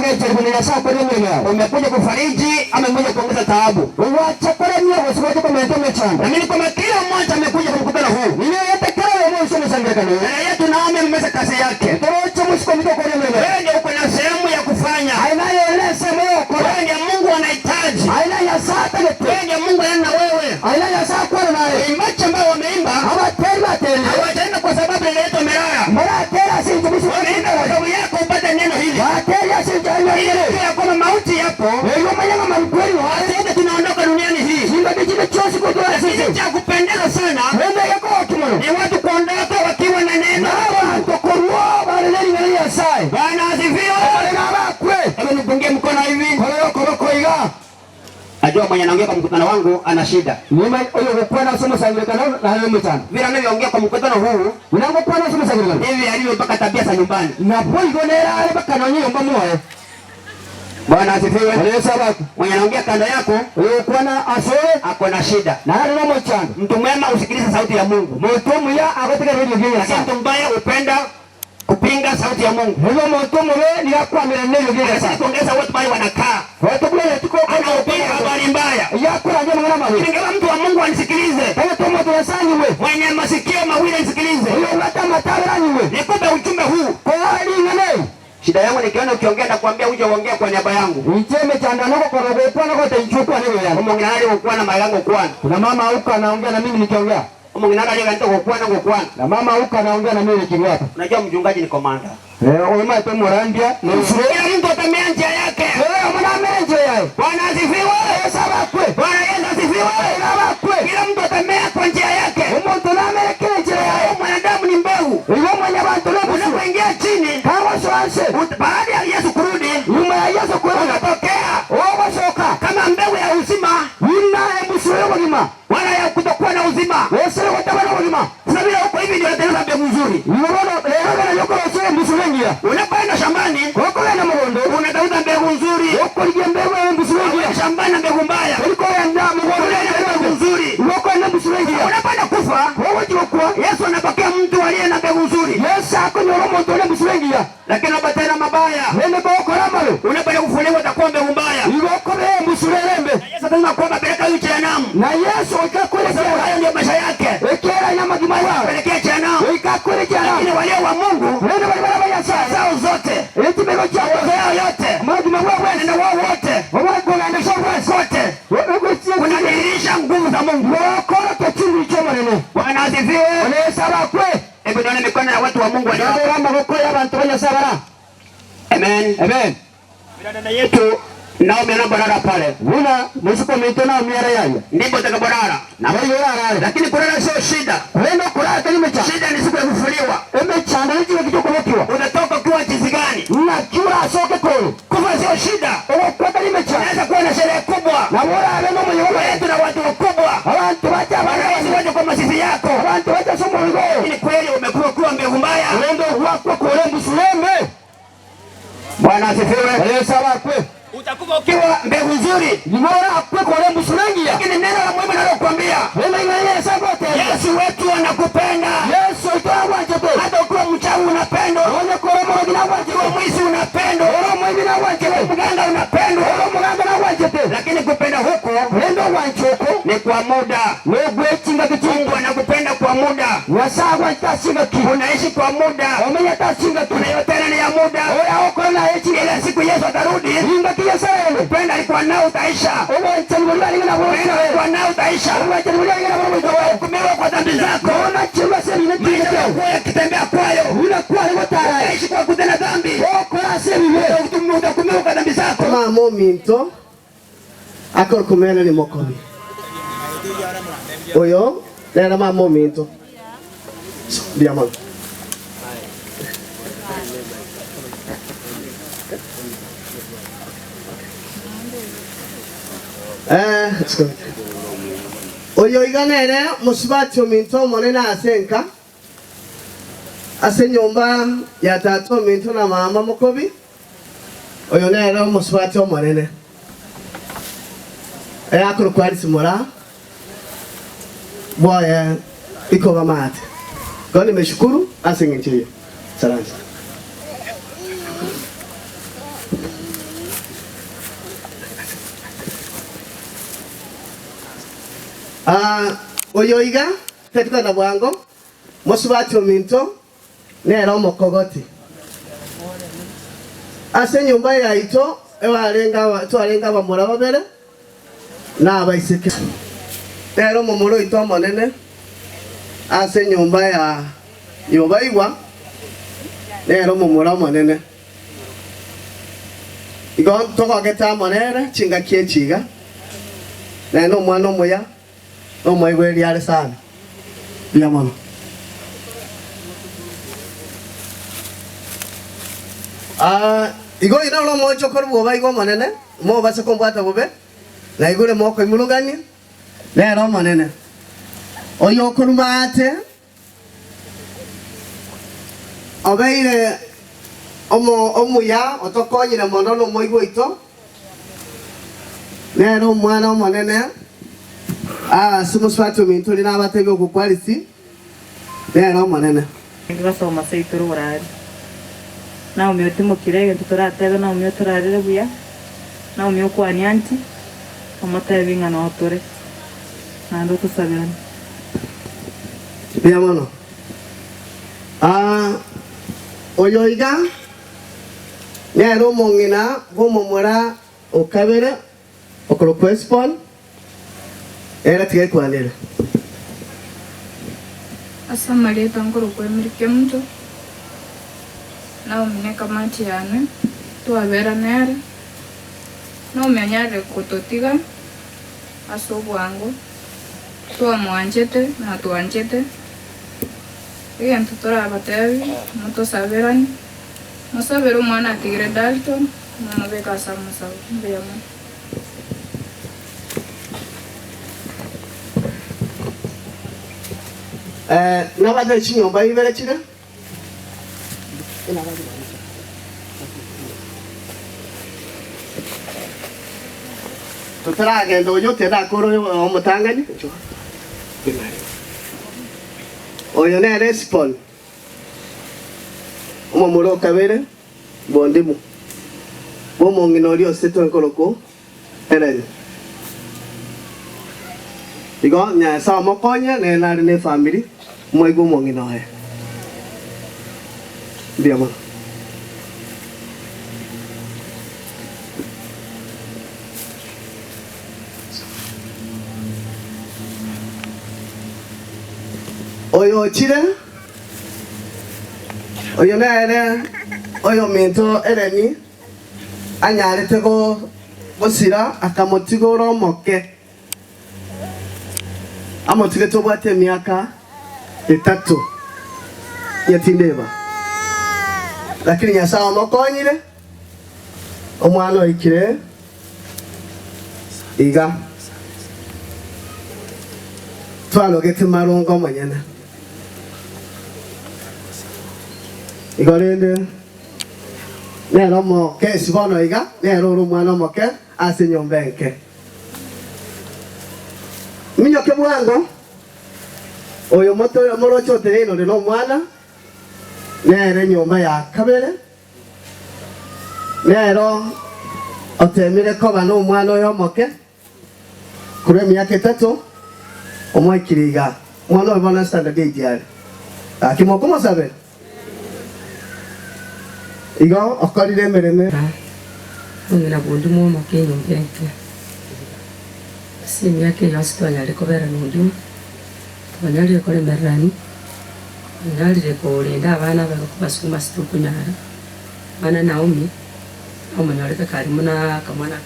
na saa kwa nini leo? Umekuja kufariji ama umekuja kuongeza taabu? Waacha kwa nini usiwaje kwa mtendo changa? Na mimi kama kila mmoja amekuja kwa mkutano huu. Mimi yote kila mmoja sio msangaka leo. Yetu naomba mmeza kazi yake. Tuache msiko mtoko kwa nini leo? Wewe ndio uko na sehemu ya kufanya. Haina ile sehemu yako. Wewe ndio Mungu anahitaji. Haina ya saa tena. Wewe ndio Mungu ana wewe. Haina ya saa kwa naye. Imbacho ambao wameimba hawatenda tena. Hawatenda kwa sababu inaitwa Meraya. Meraya tena si wameimba kwa sababu yako upate neno hili. Hawatenda si ndio ile. Pia kuna mauti yapo. Wewe mwenyewe mkweli wa. Sasa tunaondoka duniani hii. Simba kijiji chosi kwa toa sisi. Cha kupendeza sana. Wewe yako kimono. Ni watu kuondoka wakiwa na neno. Watu kurua bali nini ya sai. Bwana asifiwe. Hebu nipungie mkono hivi. Kwa hiyo Najua mwenye anaongea kwa mkutano wangu ana shida. Mimi huyo kwa na somo sanglikana na hayo mtano. Vile anavyoongea kwa mkutano huu, unaangokuwa na somo sanglikana. Hivi alivyo mpaka tabia za nyumbani. Na boy gonera ale baka na nyumba moyo. Bwana asifiwe. Yesu wako. Mwenye anaongea kando yako, huyo kwa na asoe ako na shida. Na hali na mchana. Mtu mwema usikilize sauti ya Mungu. Mtu mwema akoteka radio gani sasa. Mtu mbaya upenda kupinga sauti ya Mungu. Hiyo mtu mwema ni akwa neno gani sasa. Kuongeza watu bali wanakaa. Watu kule tuko anaupinga habari mbaya. Yako ndio mwana mama. Ingawa mtu wa Mungu anisikilize. Kama tu mtu wasani wewe. Mwenye masikio mawili nisikilize. Hiyo unataka matara ni wewe. Nikupe ujumbe huu. Kwa hali nene. Shida yangu nikiona ukiongea na kuambia uje uongee kwa niaba yangu. Niteme chandano kwa robo pana kwa taichukua neno yangu. Mungu nani ukwana malango kwana. Kuna mama huko anaongea na mimi nikiongea. Mungu nani aliyekanta kukwana. Na mama huko anaongea na mimi nikiongea. Unajua mchungaji ni komanda. Wewe tu Morandia na kila mtu atamea njia yake. Wewe mwanamea njia yake. Bwana asifiwe. Yesu akwe. Bwana Yesu asifiwe. Kila mtu atamea kwa njia yake. Mtu anamea kile njia yake. Mwanadamu ni mbegu. Wewe mwenye watu leo unapoingia chini kama swanse. Baada ya Yesu kurudi, nyuma ya Yesu kurudi unatokea. Wewe soka kama mbegu ya uzima. Ina mbusuru wima. Wala ya kutokuwa na uzima. Wewe sio utabana wima. Sasa bila huko hivi ndio unatengeneza mbegu nzuri. Unaona leo na yoko sio mbusuru ngia. Unapoenda shambani, huko na mgondo, unatafuta mbegu nzuri. Huko ni mbegu ya mbusuru ngia. Shambani na mbegu mbaya. Huko ya ndamu mgondo na mbegu nzuri. Huko na mbusuru ngia. Unapanda kufa. Wewe jikwa. Yesu anapokea mtu aliye na mbegu nzuri. Yesu akonyo mtu aliye mbusuru ngia. Lakini unapata mabaya. Nende kwa ramalo. Unapanda kufuliwa utakuwa mbegu mbaya. Yuko mbusuru lembe. Yesu anasema kwamba peleka hiyo jehanamu. Na Yesu akakule hayo ndio maisha yake. Ekera ina magima yao. Pelekea jehanamu. Ikakule jehanamu. Lakini walio wa Mungu, nenda barabara ya zao zote. Eti mego chao zao yote. Magima wao na wao wote. Wao kwenda shamba zote. Unadhihirisha nguvu za Mungu. Wakora kichungu cha maneno. Bwana asifiwe. Unaweza bakwe. Hebu nione mikono ya watu wa Mungu walio kama huko ya watu wa sabara. Amen. Amen. Dada yetu Naomi anaborara pale. Una msiko mitona miara yao. Ndipo utakaborara. Na wewe yara. Lakini kulala sio shida. Wewe kulala kama cha. Shida ni siku ya kufuliwa. Umechanda hicho kitu kulokiwa. Utatoka kwa jinsi gani? Na kiura soke kule. Kufa sio shida. Wewe kwa kama cha. Unaweza kuwa na sherehe kubwa. Na bora wewe mwenye wewe na watu wakubwa. Watu wacha waje kwa masisi yako. Watu wacha somo ngao. Ni kweli umekuwa mbegu mbaya. Unaenda kwa kule msulembe. Bwana asifiwe. Yesu akwe. Utakuwa ukiwa mbegu nzuri. Ni bora akwe kwa lembu sulengi. Lakini neno la Mungu nalokuambia. Wewe ingine sababu. Yesu wetu anakupenda. Yesu itawaje tu. Hata ukiwa mchawi unapendwa. Wewe kwa roho ginawaje. Ukiwa mwizi unapendwa. Roho mwizi ginawaje. Mganga unapendwa. Roho mganga ginawaje tu. Lakini kupenda huko ni kwa muda. wegwetinga kitinga Mungu anakupenda kwa muda. wasagwa tasinga ki Unaishi kwa muda. omenya tasinga ki Unayotenda ni ya muda. oya okona echi Ile siku Yesu atarudi, inga kiya sana upendo alikuwa nao utaisha. owa changulia ngina Upendo alikuwa nao utaisha. owa changulia ngina Hukumiwa kwa dhambi zako. ona chimba seri ne Maisha yako yakitembea kwayo, unakuwa ni motara utaishi kwa kutenda dhambi. okora seri we Utahukumiwa kwa dhambi zako. Mamo minto akor kumele ni mokobi oyo nera mamo minto dia mama oyo iganere musibati minto monena asenka ase nyumba ya tato minto na mama mokobi oyo nero musibati omonene akoro kwari simora boya iko gamate kwa nimeshukuru asengecheyo salama oyoiga tetuka na bwango musibati ominto nero mokogoti ase nyumba yaito twarenga bamura babere n'abaiseke rero mu muro ito monene ase nyumba ya yobaigwa rero mu muro monene igon tokogeta monere chinga kiechiga neno mwana omuya omwaigwe lyare sana bia mono igo ina lo mocho korbo baigwa monene mo base kombata bobe na igure moko imulugani lero manene oyo kurumate obeire omuya otokonyire mono no moigwito lero mwana manene sumuswatu mintu lina abatebe okukwalisi lero manene ngasoma seituru urari na umyote mukirege tutoratebe na umyote rarire buya na umyote kwani anti amataye ngana otore nando tusabirana bia mono oyoiga nero mongina bomomora okabere okoro kwespon era tige kwanira asa maleta ngoro kwemirike mtu na umine kamati yane tuabera nere no menyare kutotiga aso bwangu tuamwanjete na tuanjete egento torabatebi mutosaberani musabera omwana atigire Dalton mumubeka asa musabo mbeyamo nabade chinyomba ibere chire tutaragenda oyo tedakoro omutangani oyo ne respond omomuro kabere bondimu bomongino olio seto enkoloko erere igo nya sa mokonya ne nari ne family moigo mongino he biamo oyo chire oyo nere oyo minto ereni anyarete gosira akamotigora omoke amotige tobwate emiaka 3 yatindeba lakini nyasaye omokonyire omwana oikire iga twalogete marungo manyene igorende nero mo kesi bono iga nero ru mwana moke ase nyombenke minyoke bwango oyo moto morocho tereno de no mwana nere nyomba ya kabere nero otemire ko bano mwana oyo moke kure miaka 3 omwe kiriga mwana bana standard 8 yari akimoko masabe igo okorire mereme ngina bundu mo makenyo mpeke si miaka yose twanyari kobera nundu twanyari kore merani nyari ko lenda abana bakubasuma situkunyara bana Naomi omanyoleka kali muna kamwana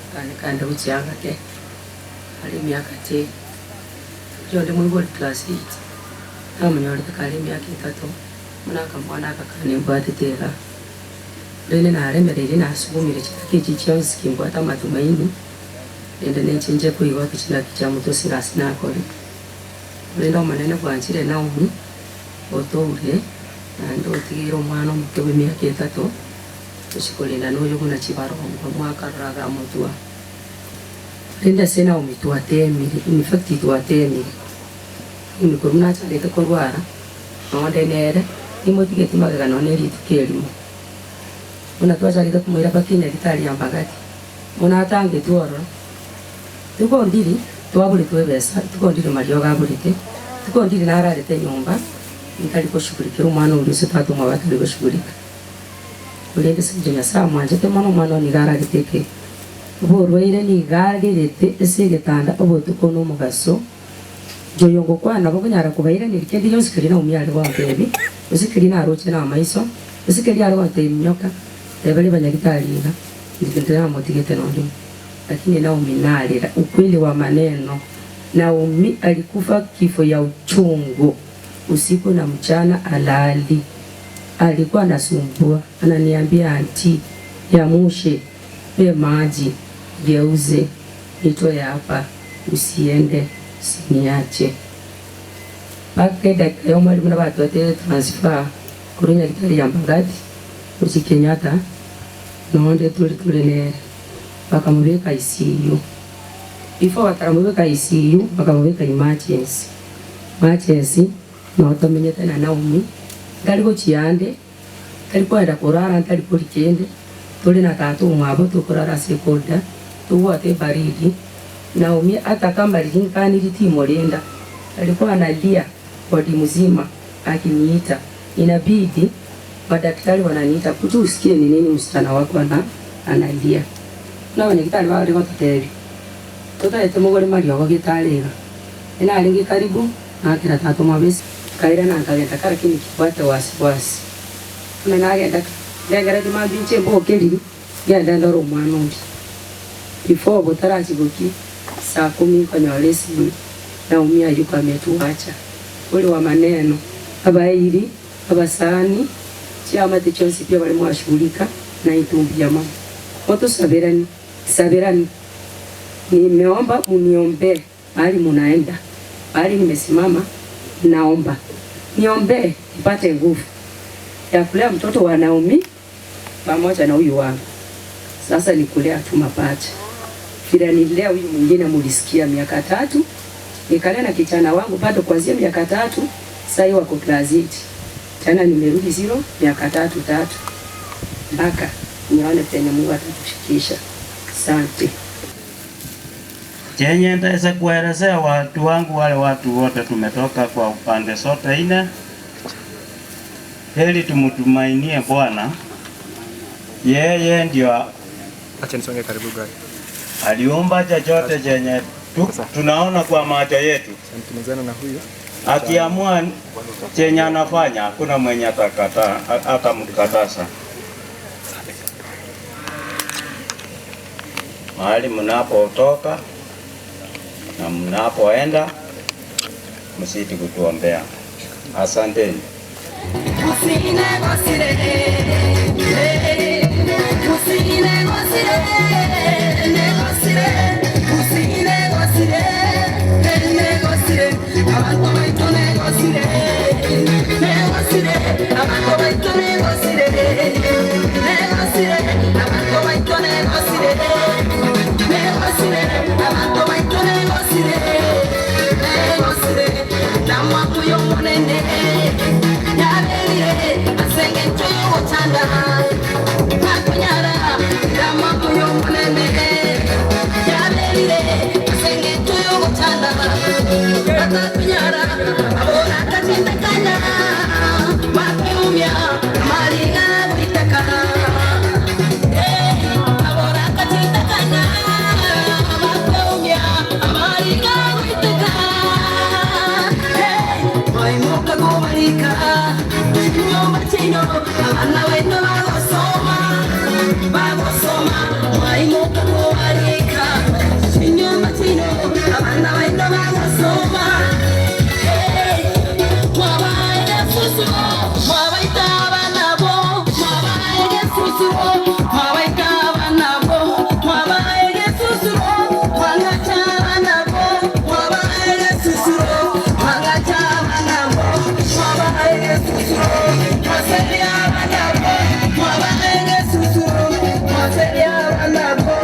kanda uchianga ke ali miaka 10 jonde mwe class 8 omanyoleka kali miaka 3 muna kamwana kakane mbwatetera lene na remerere na asubumire kitake cyose kimbwata matumaini ende nechenje kuiwa kichina kicha muto sirasi nakore lenda omanene bwanchire Naomi otoure na ndo tigiro mwana mukewe miaka 3 tusikolenda noyo kuna chibarongo mwaka raga mutua lenda sena omitua temire in fact tua temire ni koruna chale te korwara onde nere imotigeti magaga no neri tukelimo una twachale te kumira bakinya litali ambagati una atange tuoro tuko ndiri twabuli twebesa tuko ndiri mario gabulite tuko ndiri narare te nyumba nikali kushughulika umwana ulise tatu mabati liko shughulika ulende sinjenya saa mwanje te mwana ni gara liteke borwaire ni gara lite esegetanda obotuko no mugaso joyongo kwana bakunyara kubaira ni kendi yose kirina umyale wa bebi usikirina aroche na maiso usikiri ari wa temnyoka ebali banyagitaliga ndikendera motigete nondo lakini Naomi nalira ukweli wa maneno. Naomi alikufa kifo ya uchungu usiku na mchana alali. Alikuwa anasumbua, ananiambia anti ya mushe pe maji geuze nitoe hapa usiende siniache. Pake dakika ya mwalimu na watu wate transfer kurunya kitari ya Mbagati uchi Kenyatta noonde tuli ne bakamubeka ICU. Before wataramubeka ICU bakamubeka emergency. Emergency no tamenyete na Naomi galiko chiande galiko era kurara galiko likende tuli na tatu mwabo tukurara sekonda tuwate baridi. Naomi hata kama linkani litimo lenda alikuwa analia bodi mzima akiniita. Inabidi madaktari wananiita kutu usikie ni nini msichana wako analia. Na wanakitari wale watatebi tota etemogole mali wagitaliga ina alingi karibu na kila tatu mabisi kaira na ngagenda kara kini kikwata wasiwasi na ngagenda ndengera di mabinche mbokeli genda ndoro mwanombi before botarachi goki saa 10 kwa nyolesi Naomi yuko ametuacha. Ule wa maneno abairi abasani chama tichonsi pia wale mwashughulika na itumbi ya mama watu sabirani nimeomba uniombe mahali munaenda mahali nimesimama naomba niombe nipate nguvu ya kulea mtoto wa Naomi pamoja na huyu wangu. Sasa ni kulea tu mapacha. Kila nilea huyu mwingine mulisikia miaka 3 nikalea na kijana wangu bado kuanzia miaka 3 sasa wako class 8 tena nimerudi 0 miaka 3 mpaka nione tena Mungu atatushikisha. Asante. Chenye ndaweza kuelezea watu wangu, wale watu wote tumetoka kwa upande zote ine. Heri tumtumainie Bwana. Yeye ndio acha nisonge karibu gari. Aliumba chochote chenye tunaona kwa macho yetu. Tumezana na huyu. Akiamua chenye anafanya hakuna mwenye atakataa atamkataza. Mahali mnapotoka na mnapoenda msiti kutuombea. Asanteni. Thank you. kubarika nyumba chino abana wendo bagosoma mwaimuka kubarika nyumba chino abana wendo bagosoma mwabaye fuso mwabaita abanabo mwabaye fuso mwabaita abanabo mwabaye fuso mwangacha abanabo mwabaye fuso mwangacha abanabo mwabaye fuso mwaseria abanabo mwabaye fuso mwaseria abanabo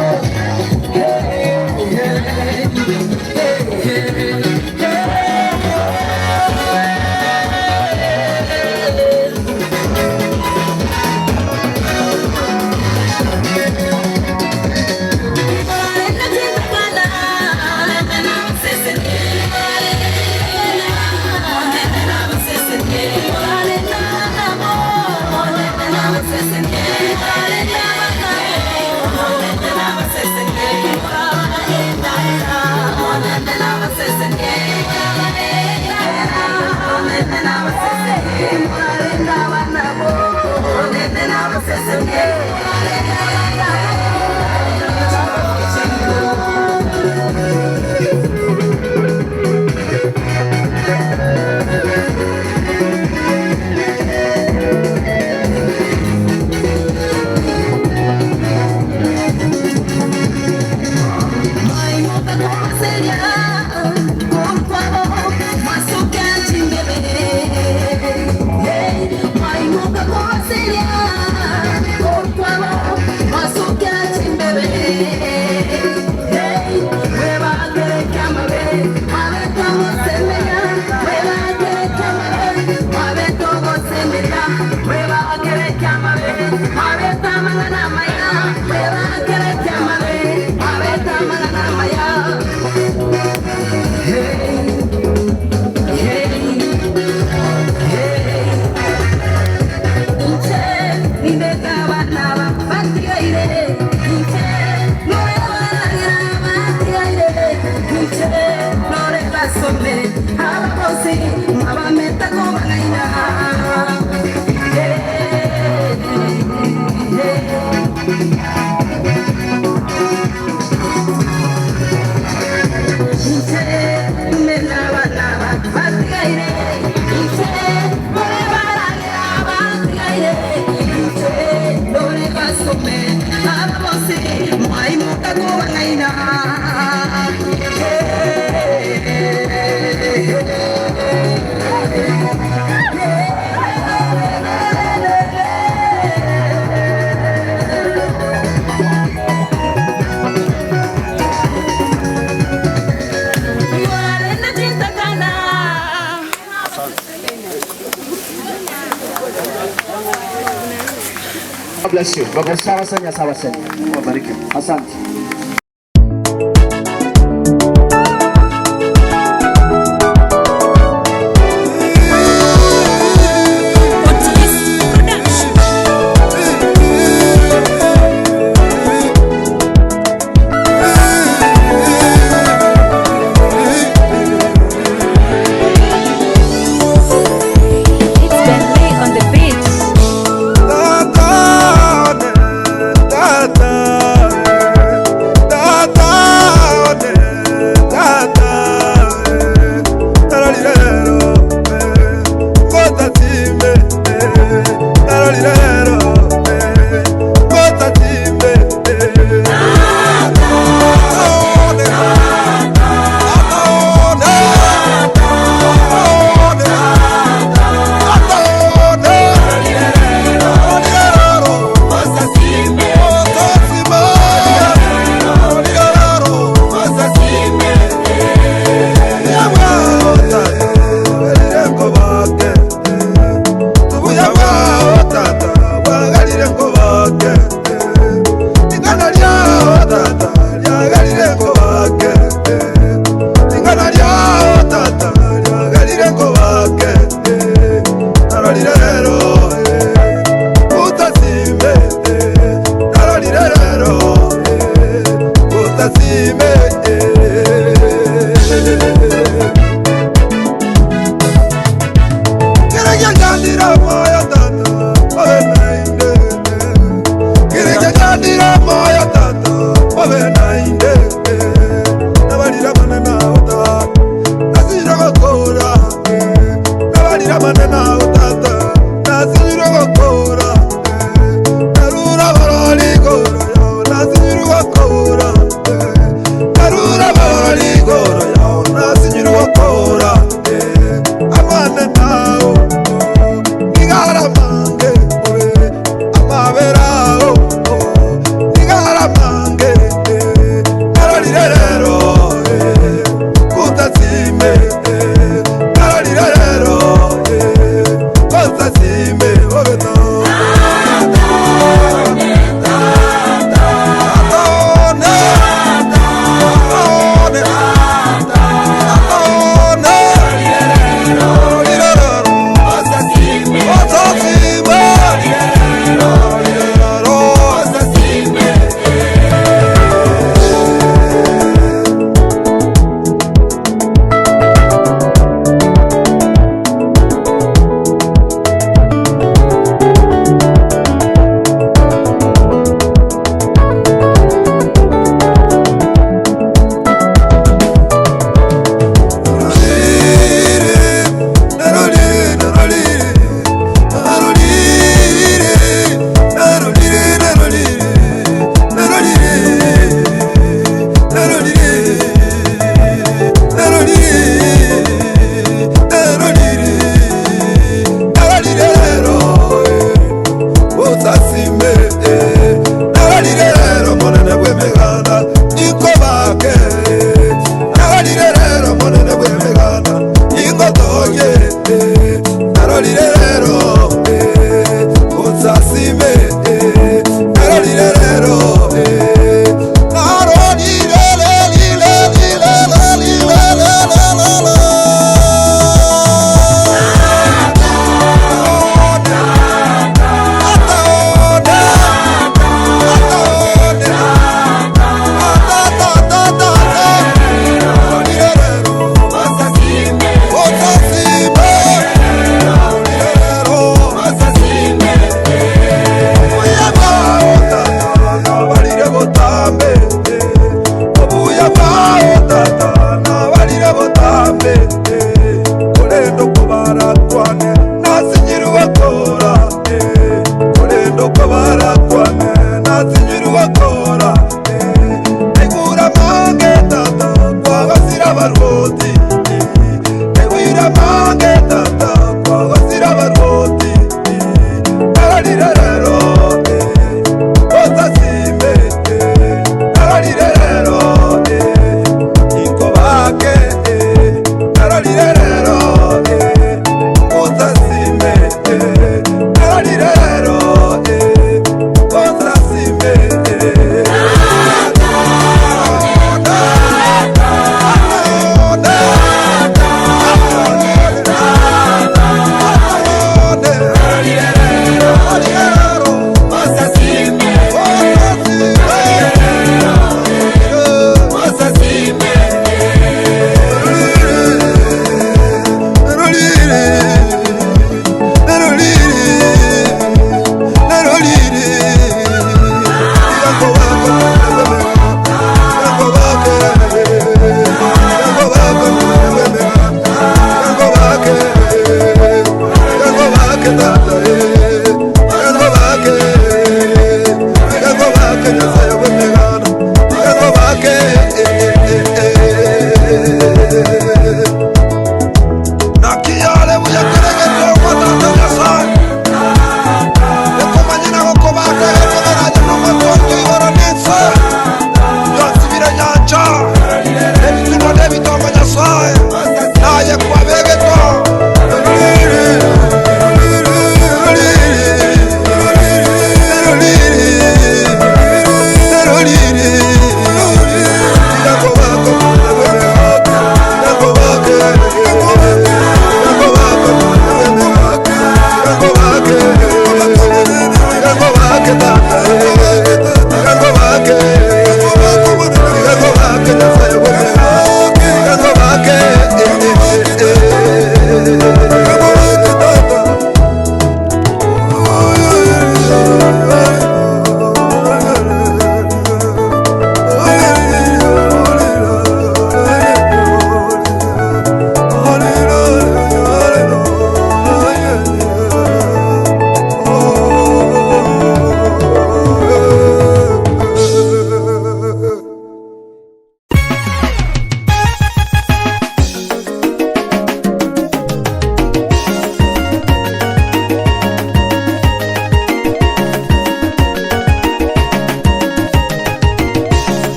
Bless you. Sawa sana. Wabariki. Asante.